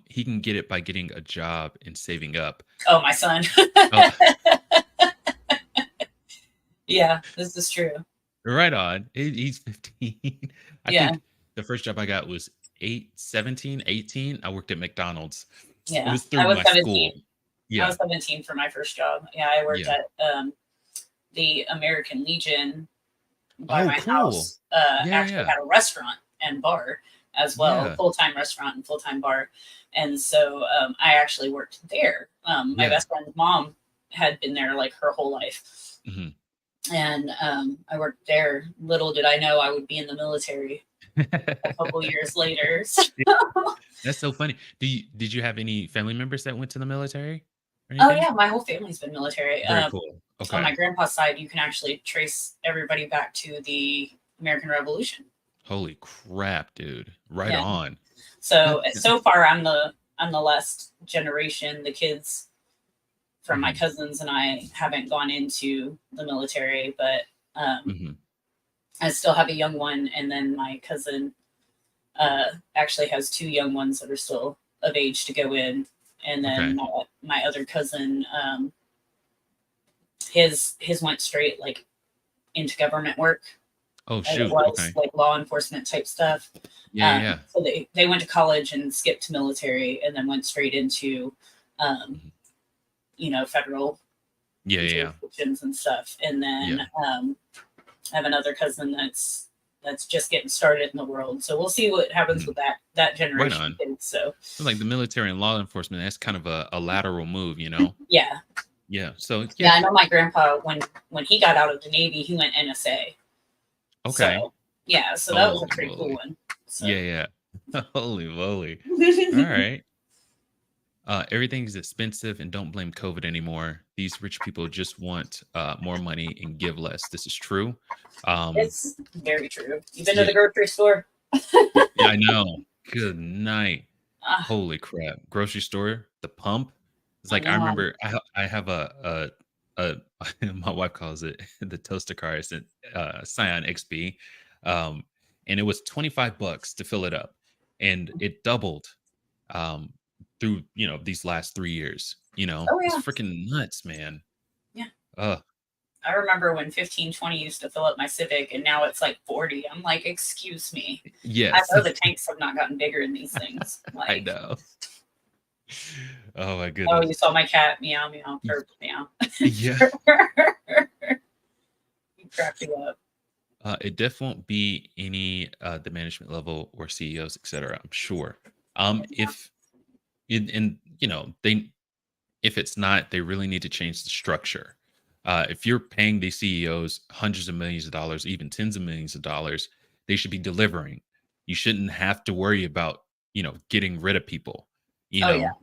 He can get it by getting a job and saving up. Oh, my son. Oh, Yeah, this is true. right on. He's 15. I Yeah, think the first job I got was 18. I worked at McDonald's. It yeah. was I through was my 17. school. I Yeah. was 17 for my first job. Yeah, I worked Yeah. at the American Legion by Oh, my cool. house. Yeah, yeah, Actually yeah. had a restaurant and bar as well, Yeah. full time restaurant and full time bar. And so I actually worked there. My Yeah. best friend's mom had been there like her whole life. Mhm. And I worked there. Little did I know I would be in the military a couple years later. That's so funny. Did you have any family members that went to the military or Oh anything? yeah, my whole family's been military. Very cool. On my Okay. grandpa's side, you can actually trace everybody back to the American Revolution. Holy crap, dude. Right Yeah. on. So far, I'm the last generation. The kids from my Mhm, cousins and I haven't gone into the military, but um, mhm. I still have a young one, and then my cousin actually has two young ones that are still of age to go in, and then Okay. my other cousin, his went straight like into government work. Oh And it shoot. was Okay. like law enforcement type stuff. Yeah, yeah, yeah. So they went to college and skipped military, and then went straight into um, Mhm. federal Yeah, yeah, yeah. jurisdictions and stuff. And Yeah. then I have another cousin that's just getting started in the world. So we'll see what happens Mhm. with that Right generation of on. kids. So Like the military and law enforcement, that's kind of a lateral move, you know? yeah, Yeah. So yeah. yeah. I know my grandpa when he got out of the Navy, he went NSA. Okay. So yeah, so that was a Holy pretty cool moly. one. So Yeah, yeah. Holy moly. All right. Everything is expensive and don't blame COVID anymore. These rich people just want more money and give less. This is true. Um, it's very true. You been to yeah, the grocery store? yeah, I know. Good night. Ah, Holy crap. Grocery store, the pump. It's I like I know. remember I have my wife calls it the toaster car. It's a Scion XB. Um, and it was 25 bucks to fill it up. And it doubled um through, these last 3 years. Oh It's yeah, freaking nuts, man. yeah. Uh I remember when 15-20 used to fill up my Civic, and now it's like 40. I'm like, excuse me. I yes, know the tanks have not gotten bigger in these things. I Like, know. Oh my oh, you goodness. saw my cat meow meow Y- or meow. Yeah. You cracked me up. It definitely won't be any the management level or CEOs, etc. I'm sure. If and they if it's not, they really need to change the structure. If you're paying these CEOs hundreds of millions of dollars, even tens of millions of dollars, they should be delivering. You shouldn't have to worry about getting rid of people. You Oh yeah, know,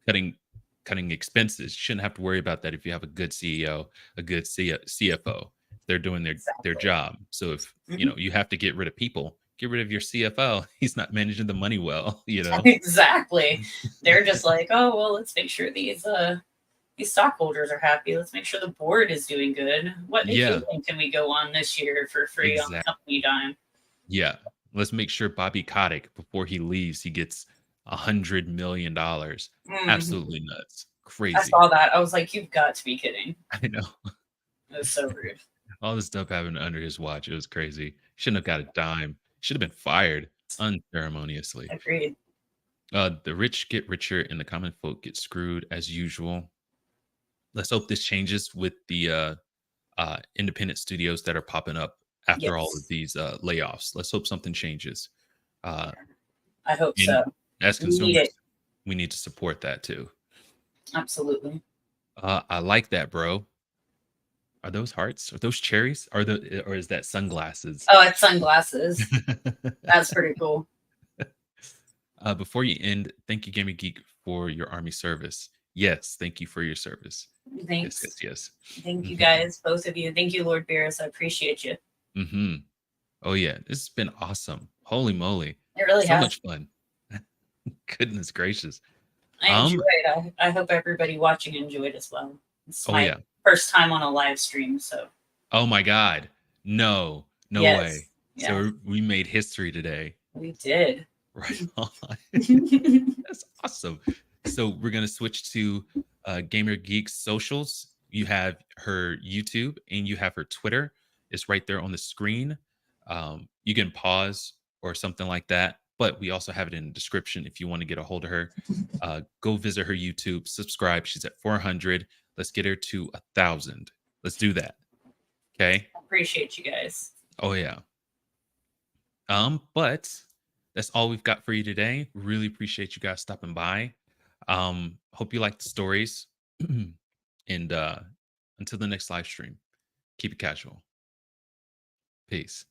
cutting cutting expenses. You shouldn't have to worry about that if you have a good CEO, a good CFO. They're doing their exactly. job. So if Mhm. you have to get rid of people, get rid of your CFO. He's not managing the money well. Exactly. They're just like, oh well, let's make sure these stockholders are happy. Let's make sure the board is doing good. What Yeah, vacation can we go on this year for free on the exactly. company dime? Yeah. Let's make sure Bobby Kotick, before he leaves, he gets $100 million. Mhm. Absolutely nuts. I Crazy. saw that. I was like, you've got to be kidding. I know. It was so rude. All this stuff happened under his watch. It was crazy. Shouldn't have got a dime. Should have been fired unceremoniously. Agreed. The rich get richer and the common folk get screwed as usual. Let's hope this changes with the independent studios that are popping up after all of Yes. these layoffs. Let's hope something changes. Uh, I hope and so. as We need consumers, it. we need to support that too. Absolutely. I like that, bro. Are those hearts? Are those cherries? Or is that sunglasses? Oh, it's sunglasses. That's pretty cool. Before you end, thank you, Gaming Geek, for your army service. Yes, thank you for your service. Yes, Thanks. yes, yes. Thank you Hmm. guys, both of you. Thank you, Lord Beerus. I appreciate you. Hmm. Oh yeah, this has been awesome. Holy moly, It really so has. much fun. Goodness gracious. I Um. enjoyed. I hope everybody watching enjoyed as well. It's Oh my yeah. first time on a live stream, so Oh my God. No, no yes. way. Yeah, So we made history today. we did. Right on. That's awesome. So we're gonna switch to Gamer Geek's socials. You have her YouTube and you have her Twitter. It's right there on the screen. You can pause or something like that, but we also have it in the description if you want to get a hold of her. Go visit her YouTube, subscribe. She's at 400. Let's get her to 1,000. Let's do that. Okay. Appreciate you guys. Oh yeah. But that's all we've got for you today. Really appreciate you guys stopping by. Hope you like the stories. And until the next live stream, keep it casual. Peace.